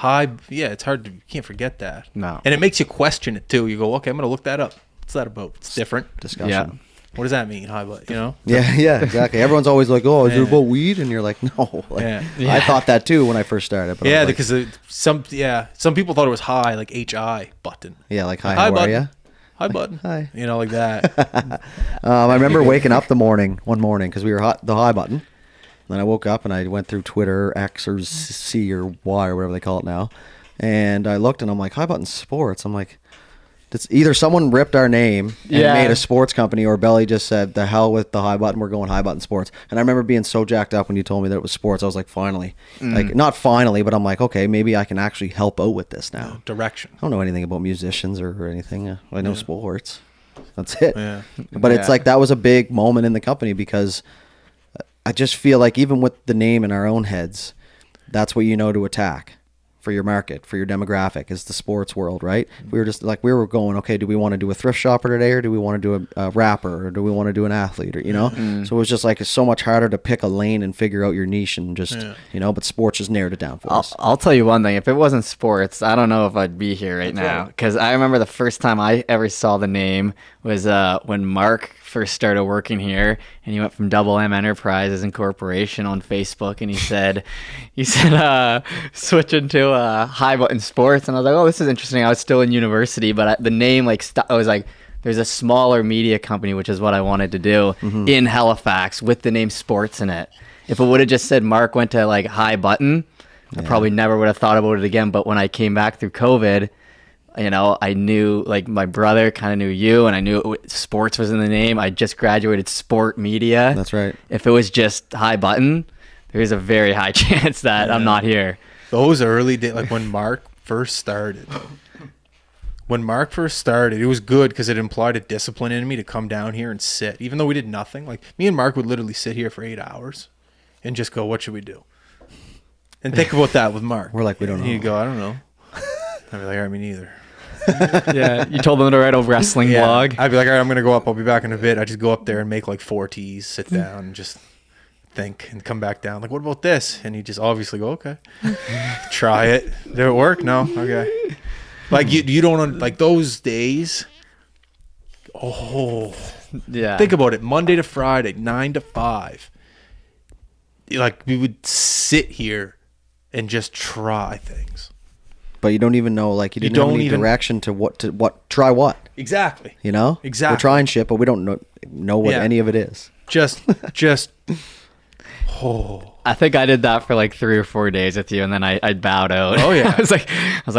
Speaker 2: It's hard to, you can't forget that.
Speaker 1: No.
Speaker 2: And it makes you question it too. You go, okay, I'm going to look that up. What's that about? It's different.
Speaker 3: Discussion.
Speaker 1: Yeah.
Speaker 2: What does that mean? High button, you know?
Speaker 3: Yeah, exactly. Everyone's always like, oh, is it about weed? And you're like, no. Like, I thought that too when I first started. But
Speaker 2: yeah, because some people thought it was high, like H-I button.
Speaker 3: Yeah, like hi, how
Speaker 2: button.
Speaker 3: are you?
Speaker 2: Hi button.
Speaker 3: Hi.
Speaker 2: You know, like that.
Speaker 3: I remember waking up one morning because we were the High Button. Then I woke up and I went through Twitter, X or C or Y or whatever they call it now. And I looked and I'm like, High Button Sports. I'm like, it's either someone ripped our name and made a sports company, or Belly just said, the hell with the High Button, we're going High Button Sports. And I remember being so jacked up when you told me that it was sports. I was like, finally. Like, not finally, but I'm like, okay, maybe I can actually help out with this now.
Speaker 2: Direction.
Speaker 3: I don't know anything about musicians or anything. I know sports. That's it.
Speaker 2: Yeah.
Speaker 3: But it's like, that was a big moment in the company, because I just feel like even with the name in our own heads, that's what you know to attack for your market, for your demographic, is the sports world, right? We were just like, we were going, okay, do we want to do a thrift shopper today, or do we want to do a rapper, or do we want to do an athlete, or, you know? So it was just like, it's so much harder to pick a lane and figure out your niche and just, you know, but sports just narrowed it down for us.
Speaker 1: I'll tell you one thing. If it wasn't sports, I don't know if I'd be here right now. Because I remember the first time I ever saw the name was when Mark first started working here, and he went from Double M Enterprises Incorporation on Facebook, and he said switching to High Button Sports, and I was like, oh, this is interesting. I was still in university, but the name I was like, there's a smaller media company, which is what I wanted to do in Halifax with the name sports in it. If it would have just said Mark went to like High Button, I probably never would have thought about it again. But when I came back through COVID, you know, I knew, like, my brother kind of knew you, and I knew sports was in the name. I just graduated sport media.
Speaker 3: That's right.
Speaker 1: If it was just High Button, there's a very high chance that I'm not here.
Speaker 2: Those early days, like when Mark first started. When Mark first started, it was good because it implied a discipline in me to come down here and sit. Even though we did nothing. Like, me and Mark would literally sit here for 8 hours and just go, what should we do? And think about that with Mark.
Speaker 3: We're like, we don't know.
Speaker 2: And you go, I don't know. I'd be like, all right, me neither.
Speaker 1: Yeah, you told them to write a wrestling blog.
Speaker 2: I'd be like, all right, I'm going to go up. I'll be back in a bit. I just go up there and make like 4 teas, sit down and just think and come back down. Like, what about this? And you just obviously go, okay, try it. Did it work? No? Okay. Like you don't, like those days. Oh,
Speaker 1: Yeah.
Speaker 2: think about it. Monday to Friday, 9 to 5. Like we would sit here and just try things.
Speaker 3: But you don't even know, like, you didn't have any direction to try what.
Speaker 2: Exactly.
Speaker 3: You know?
Speaker 2: Exactly.
Speaker 3: We're trying shit, but we don't know what any of it is.
Speaker 2: Just, oh.
Speaker 1: I think I did that for like 3 or 4 days with you, and then I bowed out.
Speaker 2: Oh, yeah.
Speaker 1: I was like,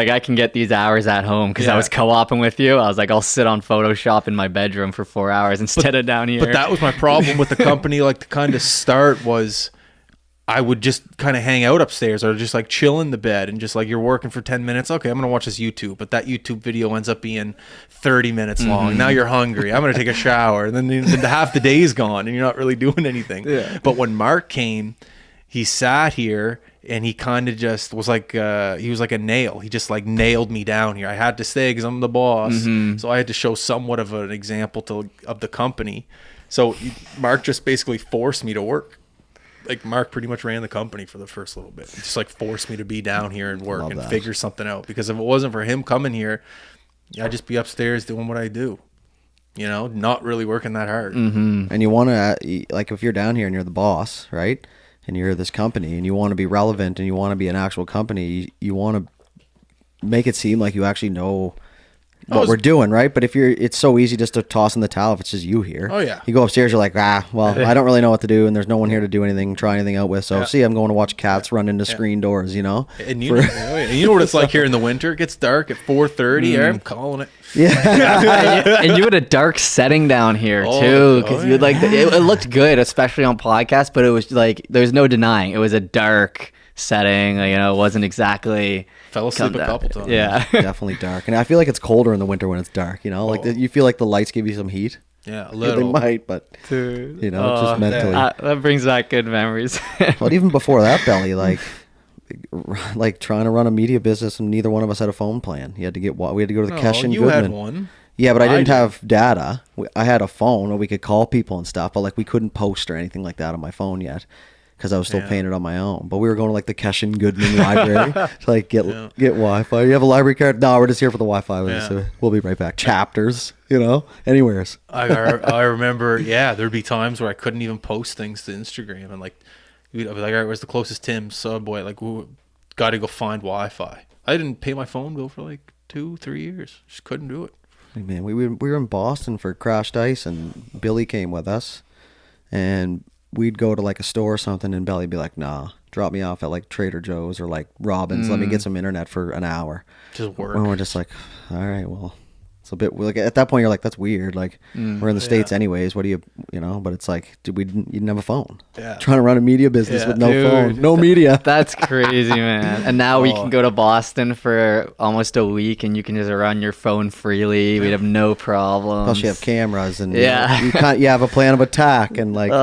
Speaker 1: I can get these hours at home because I was co-oping with you. I was like, I'll sit on Photoshop in my bedroom for 4 hours instead of down here.
Speaker 2: But that was my problem with the company. Like the kind of start was, I would just kind of hang out upstairs or just like chill in the bed and just like, you're working for 10 minutes. Okay, I'm going to watch this YouTube. But that YouTube video ends up being 30 minutes long. Now you're hungry. I'm going to take a shower. And then half the day is gone and you're not really doing anything. Yeah. But when Mark came, he sat here and he kind of just was like, he was like a nail. He just like nailed me down here. I had to stay because I'm the boss. So I had to show somewhat of an example of the company. So Mark just basically forced me to work. Like Mark pretty much ran the company for the first little bit. He just like forced me to be down here and work and figure something out. Because if it wasn't for him coming here, I'd just be upstairs doing what I do. You know, not really working that hard.
Speaker 3: And you want to, like, if you're down here and you're the boss, right? And you're this company and you want to be relevant and you want to be an actual company, you want to make it seem like you actually know what we're doing, right? But if it's so easy just to toss in the towel if it's just you here.
Speaker 2: Oh, yeah.
Speaker 3: You go upstairs, you're like, I don't really know what to do, and there's no one here to do anything, try anything out with. So, I'm going to watch cats run into screen doors, you know?
Speaker 2: And you know what it's like here in the winter? It gets dark at 4:30. I'm calling it.
Speaker 3: Yeah.
Speaker 1: And you had a dark setting down here too, because you like it looked good, especially on podcasts. But it was like there's no denying it was a dark setting. You know, it wasn't exactly.
Speaker 2: Fell asleep a couple times.
Speaker 1: Yeah,
Speaker 3: Definitely dark. And I feel like it's colder in the winter when it's dark. You know, like you feel like the lights give you some heat.
Speaker 2: Yeah, a little.
Speaker 3: They might, but
Speaker 1: Dude.
Speaker 3: you know, just mentally.
Speaker 1: That brings back good memories.
Speaker 3: But even before that, Belly, like trying to run a media business, and neither one of us had a phone plan. We had to go to the Keshe and
Speaker 2: you
Speaker 3: Goodman.
Speaker 2: had one.
Speaker 3: Yeah, but I didn't have data. I had a phone where we could call people and stuff, but like we couldn't post or anything like that on my phone yet because I was still paying it on my own. But we were going to like the Keshe and Goodman library to like get Wi-Fi. You have a library card? No, we're just here for the Wi-Fi. So we'll be right back. Chapters, you know, anywheres.
Speaker 2: I remember, there'd be times where I couldn't even post things to Instagram, and like I'd be like, all right, where's the closest Tim's Subway? Like, got to go find Wi-Fi. I didn't pay my phone bill for like 2-3 years. Just couldn't do it.
Speaker 3: Man, we were in Boston for Crashed Ice, and Billy came with us, and we'd go to like a store or something, and Billy'd be like, nah, drop me off at like Trader Joe's or like Robin's. Let me get some internet for an hour.
Speaker 2: Just work.
Speaker 3: And we're just like, all right, well, it's a bit like at that point you're like, that's weird. Like we're in the States anyways. What do you know? But it's like, you didn't have a phone. Yeah. Trying to run a media business with no phone, no media.
Speaker 1: That's crazy, man. And now we can go to Boston for almost a week, and you can just run your phone freely. We'd have no problems.
Speaker 3: Plus you have cameras, and you have a plan of attack, and like.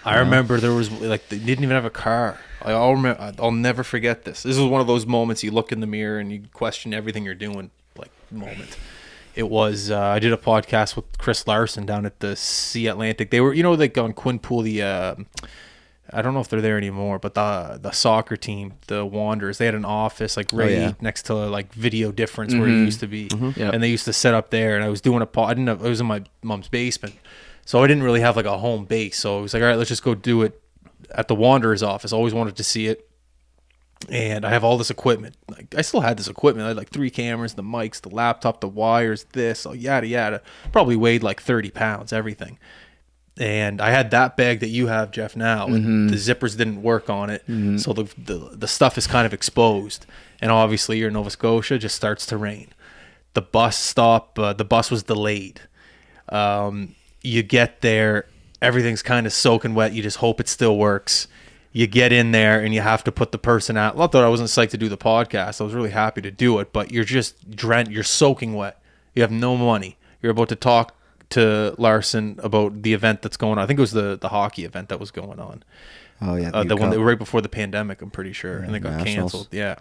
Speaker 2: I remember there was like they didn't even have a car. I'll never forget this. This was one of those moments you look in the mirror and you question everything you're doing. Like moment. It was I did a podcast with Chris Larson down at the Sea Atlantic. They were like on Quinpool, the I don't know if they're there anymore, but the soccer team, the Wanderers, they had an office like next to like Video Difference where it used to be, and they used to set up there. And I was doing it was in my mom's basement, so I didn't really have like a home base. So I was like, all right, let's just go do it at the Wanderers office. I always wanted to see it. And I have all this equipment. Like I still had this equipment. I had like 3 cameras, the mics, the laptop, the wires, this, yada yada. Probably weighed like 30 pounds, everything. And I had that bag that you have, Jeff, now, and the zippers didn't work on it, so the stuff is kind of exposed. And obviously, you're in Nova Scotia, just starts to rain. The bus stop, the bus was delayed. You get there, everything's kind of soaking wet. You just hope it still works. You get in there and you have to put the person out. Not that I wasn't psyched to do the podcast. I was really happy to do it, but you're just drenched. You're soaking wet. You have no money. You're about to talk to Larson about the event that's going on. I think it was the hockey event that was going on.
Speaker 3: Oh yeah,
Speaker 2: the one
Speaker 3: Cup.
Speaker 2: that right before the pandemic, I'm pretty sure, and they got
Speaker 3: Nationals.
Speaker 2: canceled. Yeah,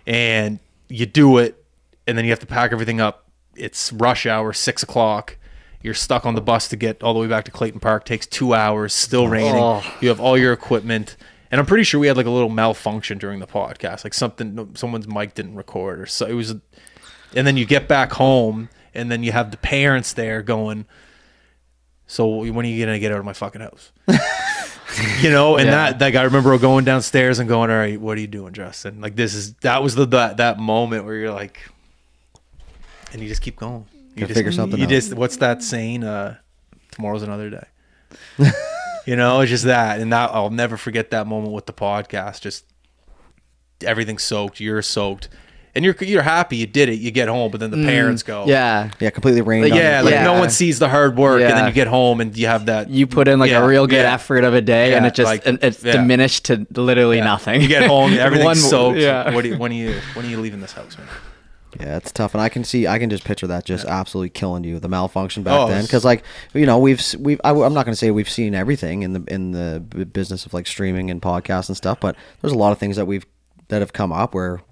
Speaker 2: and you do it, and then you have to pack everything up. It's rush hour, 6 o'clock. You're stuck on the bus to get all the way back to Clayton Park. Takes 2 hours. Still raining.
Speaker 1: Oh.
Speaker 2: You have all your equipment, and I'm pretty sure we had like a little malfunction during the podcast, like someone's mic didn't record, or so it was. And then you get back home, and then you have the parents there going, so when are you gonna get out of my fucking house? You know, and that like I remember going downstairs and going, all right, what are you doing, Justin? Like that was that moment where you're like, and you just keep going. You just
Speaker 3: figure something out.
Speaker 2: What's that saying? Tomorrow's another day. You know, it's just that, and that I'll never forget that moment with the podcast. Just everything's soaked. You're soaked. And you're happy you did it. You get home, but then the parents go,
Speaker 1: Yeah.
Speaker 3: Completely rained.
Speaker 2: like
Speaker 1: Yeah.
Speaker 2: no one sees the hard work, and then
Speaker 1: Yeah.
Speaker 2: you get home and you have that.
Speaker 1: You put in like a real good
Speaker 2: yeah.
Speaker 1: effort of a day, and
Speaker 2: Yeah,
Speaker 1: it just
Speaker 2: like,
Speaker 1: it's
Speaker 2: yeah.
Speaker 1: diminished to literally nothing.
Speaker 2: You get home, everything's soaked.
Speaker 1: Yeah.
Speaker 2: When are you leaving this house, man?
Speaker 3: Yeah, it's tough, and I can just picture that just absolutely killing you, the malfunction back
Speaker 2: Oh,
Speaker 3: then, because like you know I'm not going to say we've seen everything in the business of like streaming and podcasts and stuff, but there's a lot of things that have come up where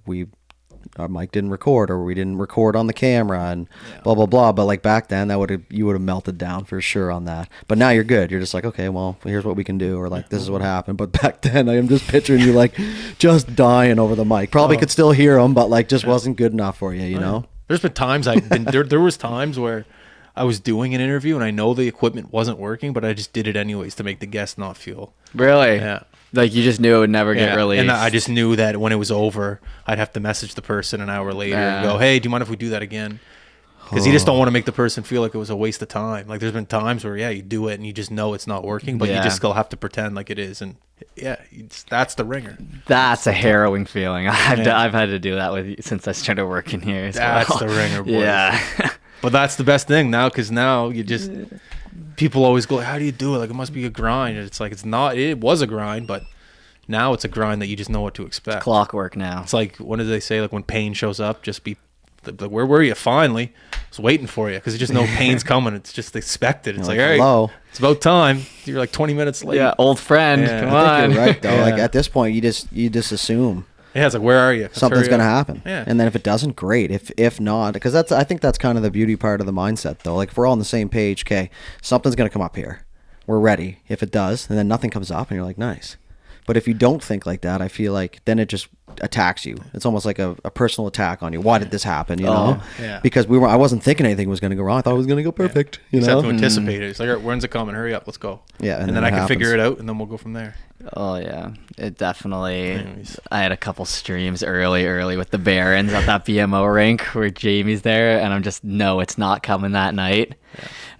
Speaker 3: our mic didn't record, or we didn't record on the camera, and blah blah blah. But like back then, you would have melted down for sure on that. But now you're good. You're just like, okay, well, here's what we can do, or like this is what happened. But back then, I am just picturing you like just dying over the mic. Probably could still hear them, but like just wasn't good enough for you. You know.
Speaker 2: There's been times there was times where I was doing an interview and I know the equipment wasn't working, but I just did it anyways to make the guest not feel.
Speaker 1: Really?
Speaker 2: Yeah.
Speaker 1: Like you just knew it would never get released.
Speaker 2: And I just knew that when it was over, I'd have to message the person an hour later and go, hey, do you mind if we do that again? Because you just don't want to make the person feel like it was a waste of time. Like there's been times where, you do it and you just know it's not working, but you just still have to pretend like it is. And that's the ringer.
Speaker 1: That's a harrowing feeling. I've had to do that with you since I started working here.
Speaker 2: That's the ringer, boys.
Speaker 1: Yeah.
Speaker 2: But that's the best thing now, because now you just... People always go, how do you do it? Like, it must be a grind. And it's like, it's not. It was a grind, but now it's a grind that you just know what to expect.
Speaker 1: Clockwork now.
Speaker 2: It's like, what did they say? Like, when pain shows up, just be, where were you? Finally. I was waiting for you, because you just know pain's coming. It's just expected. It's like, all right,
Speaker 3: hello.
Speaker 2: It's about time. You're like 20 minutes late.
Speaker 1: Yeah, old friend.
Speaker 2: Yeah.
Speaker 1: Come
Speaker 3: I think
Speaker 1: on.
Speaker 3: you're right though.
Speaker 2: Yeah.
Speaker 3: Like at this point, you just assume
Speaker 2: Yeah, it's like, where are you? Let's
Speaker 3: something's
Speaker 2: hurry
Speaker 3: going to
Speaker 2: up.
Speaker 3: happen.
Speaker 2: Yeah.
Speaker 3: And then if it doesn't, great. If not, because I think that's kind of the beauty part of the mindset though. Like if we're all on the same page, okay, something's going to come up here. We're ready. If it does, and then nothing comes up and you're like, nice. But if you don't think like that, I feel like then it just attacks you. It's almost like a personal attack on you. Why did this happen? You know?
Speaker 2: Yeah.
Speaker 3: Because I wasn't thinking anything was going to go wrong. I thought it was going to go perfect.
Speaker 2: You
Speaker 3: You
Speaker 2: just
Speaker 3: know?
Speaker 2: have to anticipate it. It's like, all right, when's it coming? Hurry up. Let's go.
Speaker 3: Yeah,
Speaker 2: And
Speaker 3: and
Speaker 2: then
Speaker 3: then
Speaker 2: I
Speaker 3: it
Speaker 2: can figure it
Speaker 3: happens.
Speaker 2: out, and then we'll go from there.
Speaker 1: Oh yeah, it definitely.
Speaker 2: Anyways.
Speaker 1: I had a couple streams early with the Barons at that BMO rink where Jamie's there, and I'm just it's not coming that night.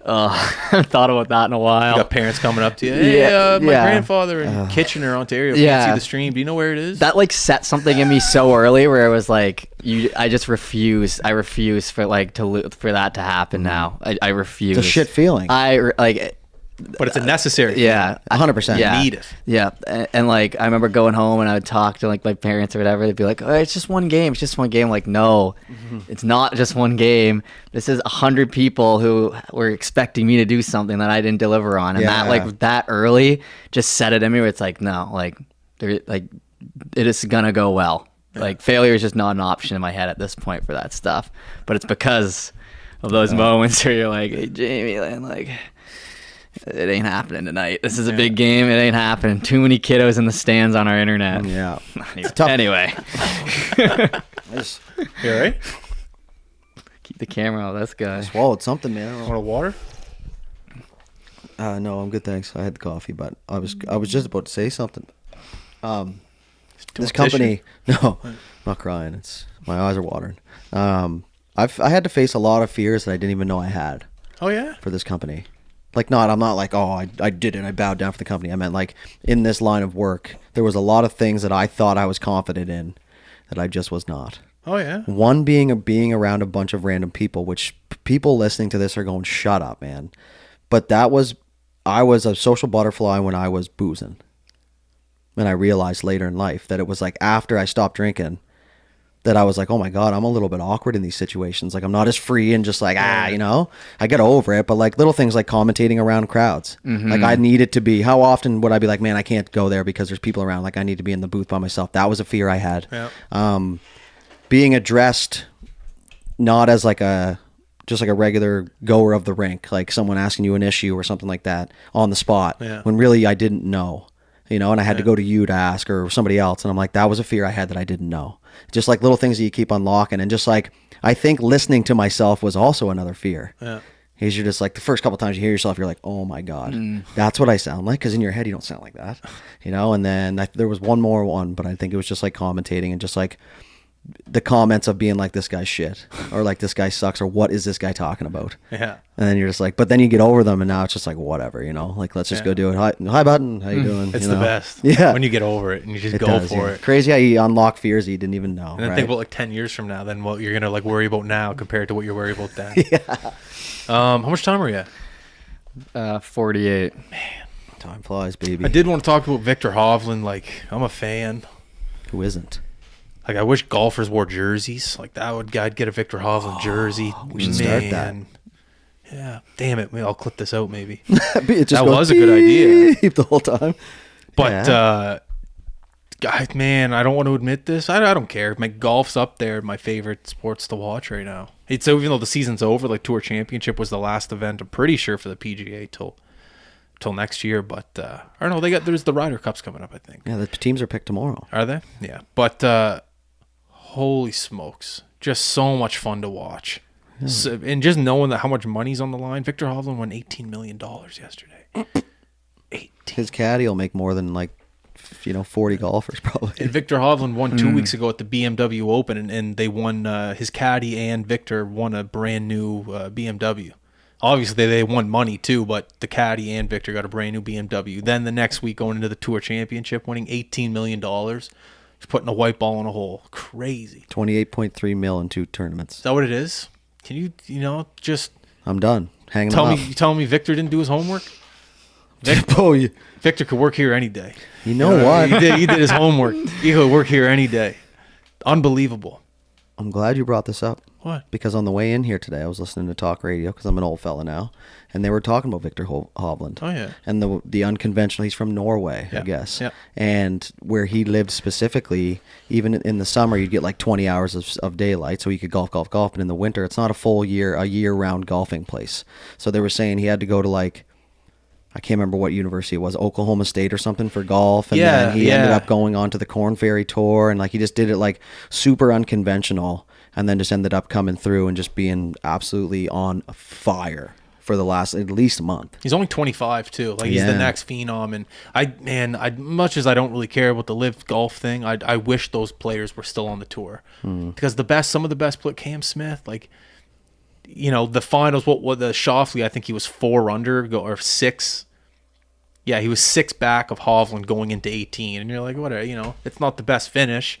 Speaker 1: I haven't thought about that in a while.
Speaker 2: You got parents coming up to you. Hey, my
Speaker 1: Yeah.
Speaker 2: grandfather in Kitchener, Ontario.
Speaker 1: Yeah.
Speaker 2: Can't see the stream. Do you know where it is?
Speaker 1: That like set something in me so early where it was like I just refuse. I refuse for like for that to happen now. I refuse.
Speaker 3: It's a shit feeling.
Speaker 2: But it's a necessary.
Speaker 1: Yeah,
Speaker 3: 100%.
Speaker 1: Yeah,
Speaker 2: need it.
Speaker 1: Yeah, and like I remember going home and I would talk to like my parents or whatever. They'd be like, "Oh, it's just one game. It's just one game." Like, no, it's not just one game. This is 100 people who were expecting me to do something that I didn't deliver on, and that early just set it in me. Where it's like, no, like it is gonna go well. Yeah. Like failure is just not an option in my head at this point for that stuff. But it's because of those moments where you're like, "Hey, Jamie, like." It ain't happening tonight. This is a big game. It ain't happening. Too many kiddos in the stands on our internet.
Speaker 3: Yeah.
Speaker 1: Anyway.
Speaker 2: You all right?
Speaker 1: Keep the camera on this guy.
Speaker 3: Swallowed something, man.
Speaker 2: Want a water?
Speaker 3: No, I'm good, thanks. I had the coffee, but I was just about to say something. This company, no, I'm not crying. It's my eyes are watering. I had to face a lot of fears that I didn't even know I had.
Speaker 2: Oh yeah.
Speaker 3: For this company. Like I'm not like, oh, I did it. I bowed down for the company. I meant like in this line of work, there was a lot of things that I thought I was confident in that I just was not.
Speaker 2: Oh yeah.
Speaker 3: One being around a bunch of random people, which people listening to this are going, shut up, man. But I was a social butterfly when I was boozing. And I realized later in life that it was like after I stopped drinking that I was like, oh my God, I'm a little bit awkward in these situations. Like I'm not as free and just like, I get over it. But like little things like commentating around crowds. Like I needed to be, how often would I be like, man, I can't go there because there's people around. Like I need to be in the booth by myself. That was a fear I had.
Speaker 2: Yeah.
Speaker 3: Being addressed not as like just like a regular goer of the rink, like someone asking you an issue or something like that on the spot, when really I didn't know, and I had to go to you to ask or somebody else. And I'm like, that was a fear I had that I didn't know. Just like little things that you keep unlocking. And just like, I think listening to myself was also another fear. Yeah. Because you're just like, the first couple times you hear yourself, you're like, oh my God, that's what I sound like. Because in your head, you don't sound like that, And then there was one more one, but I think it was just like commentating and just like the comments of being like, this guy's shit, or like, this guy sucks, or what is this guy talking about? Yeah. And then you're just like, but then you get over them, and now it's just like, whatever, like, let's just go do it. Hi button, how you doing?
Speaker 2: It's the best. Yeah. When you get over it and you just go for it.
Speaker 3: Crazy how you unlock fears that you didn't even know.
Speaker 2: And then think about like 10 years from now, then what you're gonna like worry about now compared to what you're worried about then. Yeah. How much time are you
Speaker 1: at? 48.
Speaker 3: Man, time flies, baby.
Speaker 2: I did want to talk about Victor Hovland. Like, I'm a fan.
Speaker 3: Who isn't?
Speaker 2: Like, I wish golfers wore jerseys. Like, I'd get a Victor Hovland jersey.
Speaker 3: We should start that.
Speaker 2: Yeah. Damn it. I'll clip this out maybe.
Speaker 3: That
Speaker 2: was a good idea.
Speaker 3: The whole time.
Speaker 2: But, man, I don't want to admit this. I don't care. My golf's up there, my favorite sports to watch right now. It's even though the season's over, like Tour Championship was the last event, I'm pretty sure, for the PGA till next year. But, I don't know. There's the Ryder Cups coming up, I think.
Speaker 3: Yeah, the teams are picked tomorrow.
Speaker 2: Are they? Yeah. But, holy smokes, just so much fun to watch. So, and just knowing that how much money's on the line. Victor Hovland won $18 million yesterday. 18.
Speaker 3: His caddy will make more than like 40 golfers probably.
Speaker 2: And Victor Hovland won 2 weeks ago at the BMW Open, and they won, his caddy and Victor won a brand new BMW. Obviously they won money too, but the caddy and Victor got a brand new BMW. Then the next week going into the Tour Championship, winning $18 million. Just putting a white ball in a hole. Crazy.
Speaker 3: 28.3 mil in 2 tournaments.
Speaker 2: Is that what it is? Can you just...
Speaker 3: I'm done. Hanging
Speaker 2: You telling me Victor didn't do his homework? Victor could work here any day.
Speaker 3: You know what?
Speaker 2: He did his homework. He could work here any day. Unbelievable.
Speaker 3: I'm glad you brought this up.
Speaker 2: What?
Speaker 3: Because on the way in here today, I was listening to talk radio because I'm an old fella now, and they were talking about Victor Hovland.
Speaker 2: Oh yeah.
Speaker 3: And the unconventional. He's from Norway, I guess.
Speaker 2: Yeah.
Speaker 3: And where he lived specifically, even in the summer, you'd get like 20 hours of daylight, so you could golf. But in the winter, it's not a year-round golfing place. So they were saying he had to go to like, I can't remember what university it was, Oklahoma State or something for golf. And then he ended up going on to the Korn Ferry Tour, and like he just did it like super unconventional, and then just ended up coming through and just being absolutely on fire for the last at least month.
Speaker 2: He's only 25 too. Like he's the next phenom. And I much as I don't really care about the live golf thing, I wish those players were still on the tour because some of the best players, Cam Smith, like, the finals, what the Schauffele, I think he was 4 under or 6. Yeah, he was 6 back of Hovland going into 18, and you're like, whatever, it's not the best finish,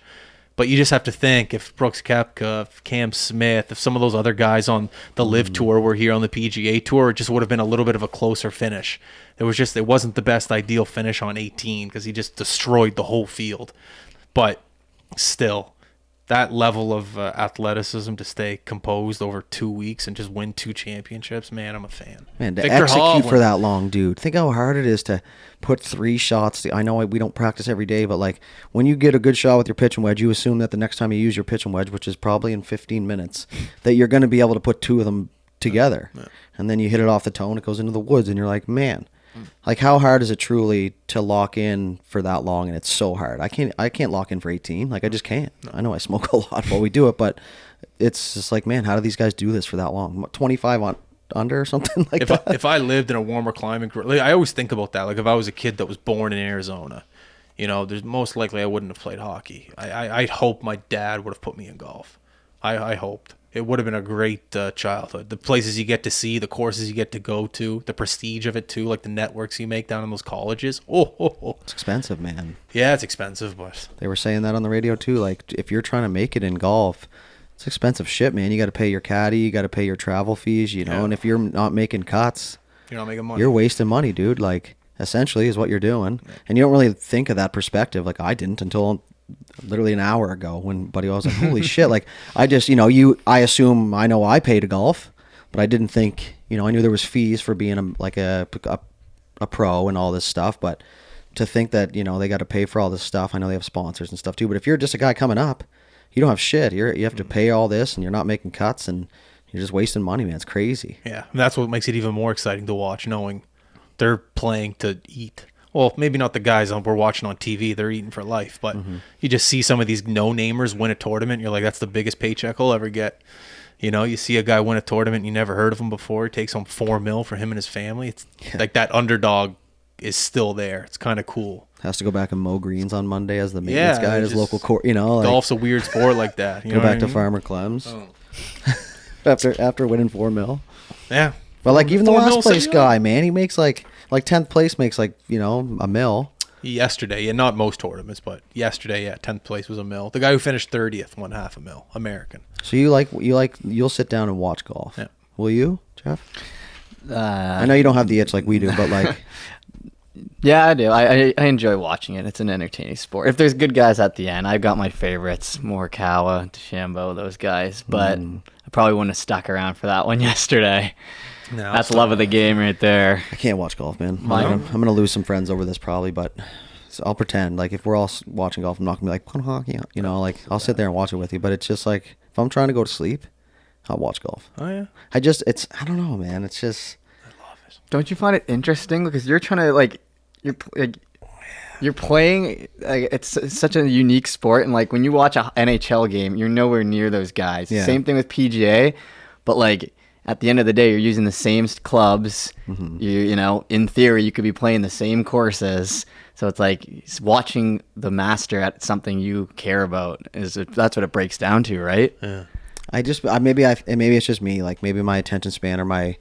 Speaker 2: but you just have to think if Brooks Koepka, if Cam Smith, if some of those other guys on the Live Tour were here on the PGA Tour, it just would have been a little bit of a closer finish. It wasn't the best ideal finish on 18 because he just destroyed the whole field, but still. That level of athleticism to stay composed over 2 weeks and just win 2 championships, man, I'm a fan.
Speaker 3: Man, to execute for that long, dude. Think how hard it is to put 3 shots. I know we don't practice every day, but like when you get a good shot with your pitching wedge, you assume that the next time you use your pitching wedge, which is probably in 15 minutes, that you're going to be able to put 2 of them together. Yeah. And then you hit it off the toe and it goes into the woods, and you're like, man. Like how hard is it truly to lock in for that long? And it's so hard. I can't lock in for 18. Like I just can't. I know I smoke a lot while we do it, but it's just like, man, how do these guys do this for that long? 25 on under or something like that.
Speaker 2: If I lived in a warmer climate, like, I always think about that. Like if I was a kid that was born in Arizona, there's most likely I wouldn't have played hockey. I'd hope my dad would have put me in golf. I hoped. It would have been a great childhood. The places you get to see, the courses you get to go to, the prestige of it too, like the networks you make down in those colleges.
Speaker 3: It's expensive, man.
Speaker 2: Yeah, it's expensive, but
Speaker 3: they were saying that on the radio too. Like if you're trying to make it in golf, it's expensive shit, man. You got to pay your caddy, you got to pay your travel fees, and if you're not making cuts,
Speaker 2: you're not making money.
Speaker 3: You're wasting money, dude. Like essentially is what you're doing, and you don't really think of that perspective. Like I didn't until literally an hour ago when Buddy was like, holy shit. Like, I just, I assume I know I pay to golf, but I didn't think, I knew there was fees for being a pro and all this stuff, but to think that, they got to pay for all this stuff. I know they have sponsors and stuff too, but if you're just a guy coming up, you don't have shit. You have to pay all this and you're not making cuts and you're just wasting money, man. It's crazy.
Speaker 2: Yeah. And that's what makes it even more exciting to watch, knowing they're playing to eat. Well, maybe not the guys we're watching on TV. They're eating for life, but you just see some of these no-namers win a tournament. You're like, that's the biggest paycheck he'll ever get. You see a guy win a tournament, you never heard of him before. He takes home $4 million for him and his family. It's like that underdog is still there. It's kind of cool.
Speaker 3: Has to go back and mow greens on Monday as the maintenance guy at his local court.
Speaker 2: Golf's a weird sport like that.
Speaker 3: Go back to Farmer Clem's after winning $4 million.
Speaker 2: Yeah,
Speaker 3: but like even the last place guy, man, he makes like 10th place makes like $1 million.
Speaker 2: Yesterday, yeah, not most tournaments, but yesterday, yeah, 10th place was $1 million. The guy who finished 30th won $500,000 American.
Speaker 3: So you'll sit down and watch golf.
Speaker 2: Yeah.
Speaker 3: Will you, Jeff? I know you don't have the itch like we do, but like.
Speaker 1: Yeah, I do. I enjoy watching it. It's an entertaining sport. If there's good guys at the end, I've got my favorites: Morikawa, DeChambeau, those guys. But I probably wouldn't have stuck around for that one yesterday. No, that's love of the game right there.
Speaker 3: I can't watch golf, man. I'm gonna lose some friends over this probably, but I'll pretend. Like if we're all watching golf, I'm not gonna be like, "Put hockey," like I'll sit there and watch it with you. But it's just like if I'm trying to go to sleep, I'll watch golf.
Speaker 2: Oh yeah.
Speaker 3: I don't know, man. It's just.
Speaker 2: I love it.
Speaker 1: Don't you find it interesting because you're trying to you're playing it's such a unique sport, and like when you watch a NHL game, you're nowhere near those guys.
Speaker 3: Yeah.
Speaker 1: Same thing with PGA, but like at the end of the day, you're using the same clubs. In theory, you could be playing the same courses. So it's like watching the master at something you care about that's what it breaks down to, right?
Speaker 2: Yeah.
Speaker 3: Maybe it's just me. Like maybe my attention span or my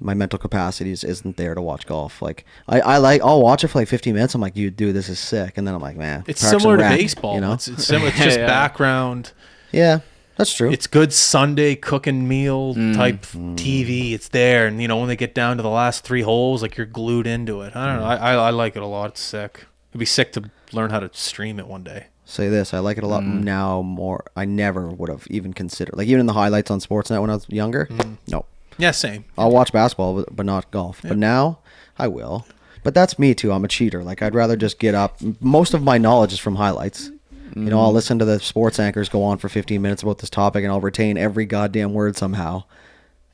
Speaker 3: mental capacities isn't there to watch golf. Like I'll watch it for like 15 minutes. I'm like, dude, this is sick. And then I'm like, man,
Speaker 2: it's similar to baseball. It's similar. It's just background.
Speaker 3: Yeah, that's true.
Speaker 2: It's good Sunday cooking meal type TV. It's there. And when they get down to the last 3 holes, like you're glued into it. I don't know. I like it a lot. It's sick. It'd be sick to learn how to stream it one day.
Speaker 3: Say this, I like it a lot now more. I never would have even considered, like even in the highlights on Sportsnet when I was younger. No.
Speaker 2: Yeah, same.
Speaker 3: I'll watch basketball, but not golf. Yeah. But now, I will. But that's me, too. I'm a cheater. Like, I'd rather just get up. Most of my knowledge is from highlights. I'll listen to the sports anchors go on for 15 minutes about this topic, and I'll retain every goddamn word somehow.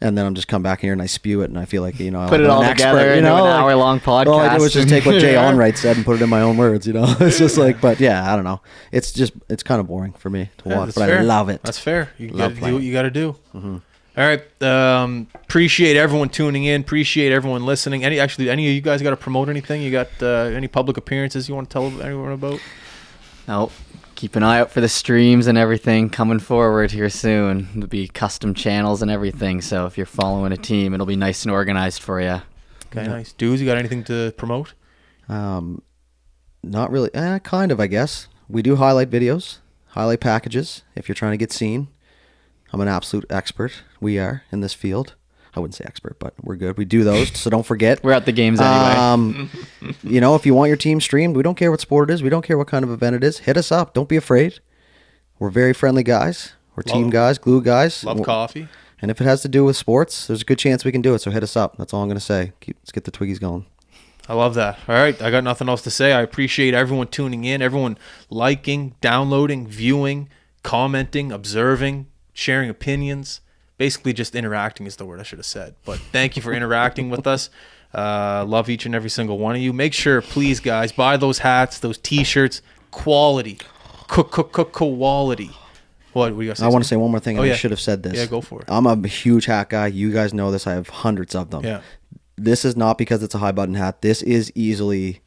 Speaker 3: And then I'm just come back here and I spew it, and I feel like,
Speaker 1: put it all together into an hour-long podcast.
Speaker 3: All I do is just take what Jay Onright said and put it in my own words, It's just like, but yeah, I don't know. It's kind of boring for me to watch, but fair. I love it.
Speaker 2: That's fair. You got to do what you got to do. All right. Appreciate everyone tuning in. Appreciate everyone listening. Any of you guys got to promote anything? You got any public appearances you want to tell anyone about?
Speaker 1: No. Keep an eye out for the streams and everything coming forward here soon. There'll be custom channels and everything. So if you're following a team, it'll be nice and organized for you.
Speaker 2: Okay, nice. Dudes, you got anything to promote?
Speaker 3: Not really. Kind of, I guess. We do highlight videos, highlight packages if you're trying to get seen. I'm an absolute expert. We are in this field. I wouldn't say expert, but we're good. We do those, so don't forget.
Speaker 1: We're at the games anyway.
Speaker 3: If you want your team streamed, we don't care what sport it is. We don't care what kind of event it is. Hit us up. Don't be afraid. We're very friendly guys. We're team guys, glue guys.
Speaker 2: Love coffee.
Speaker 3: And if it has to do with sports, there's a good chance we can do it, so hit us up. That's all I'm going to say. Let's get the Twiggies going.
Speaker 2: I love that. All right, I got nothing else to say. I appreciate everyone tuning in, everyone liking, downloading, viewing, commenting, observing, sharing opinions. Basically just interacting is the word I should have said. But thank you for interacting with us. Love each and every single one of you. Make sure, please, guys, buy those hats, those T-shirts. Quality. Quality. What were you going to say?
Speaker 3: I want to say one more thing, and I should have said this.
Speaker 2: Yeah, go for it.
Speaker 3: I'm a huge hat guy. You guys know this. I have hundreds of them.
Speaker 2: Yeah.
Speaker 3: This is not because it's a high button hat. This is easily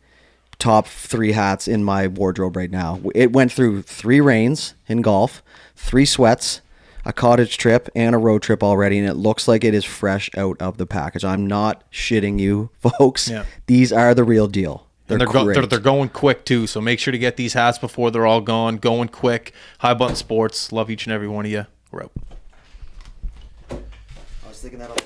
Speaker 3: top 3 hats in my wardrobe right now. It went through 3 rains in golf, 3 sweats, a cottage trip, and a road trip already, and it looks like it is fresh out of the package. I'm not shitting you, folks. Yeah. These are the real deal. They're
Speaker 2: going quick, too, so make sure to get these hats before they're all gone. Going quick. High Button Sports. Love each and every one of you. We're out.
Speaker 3: I was thinking that.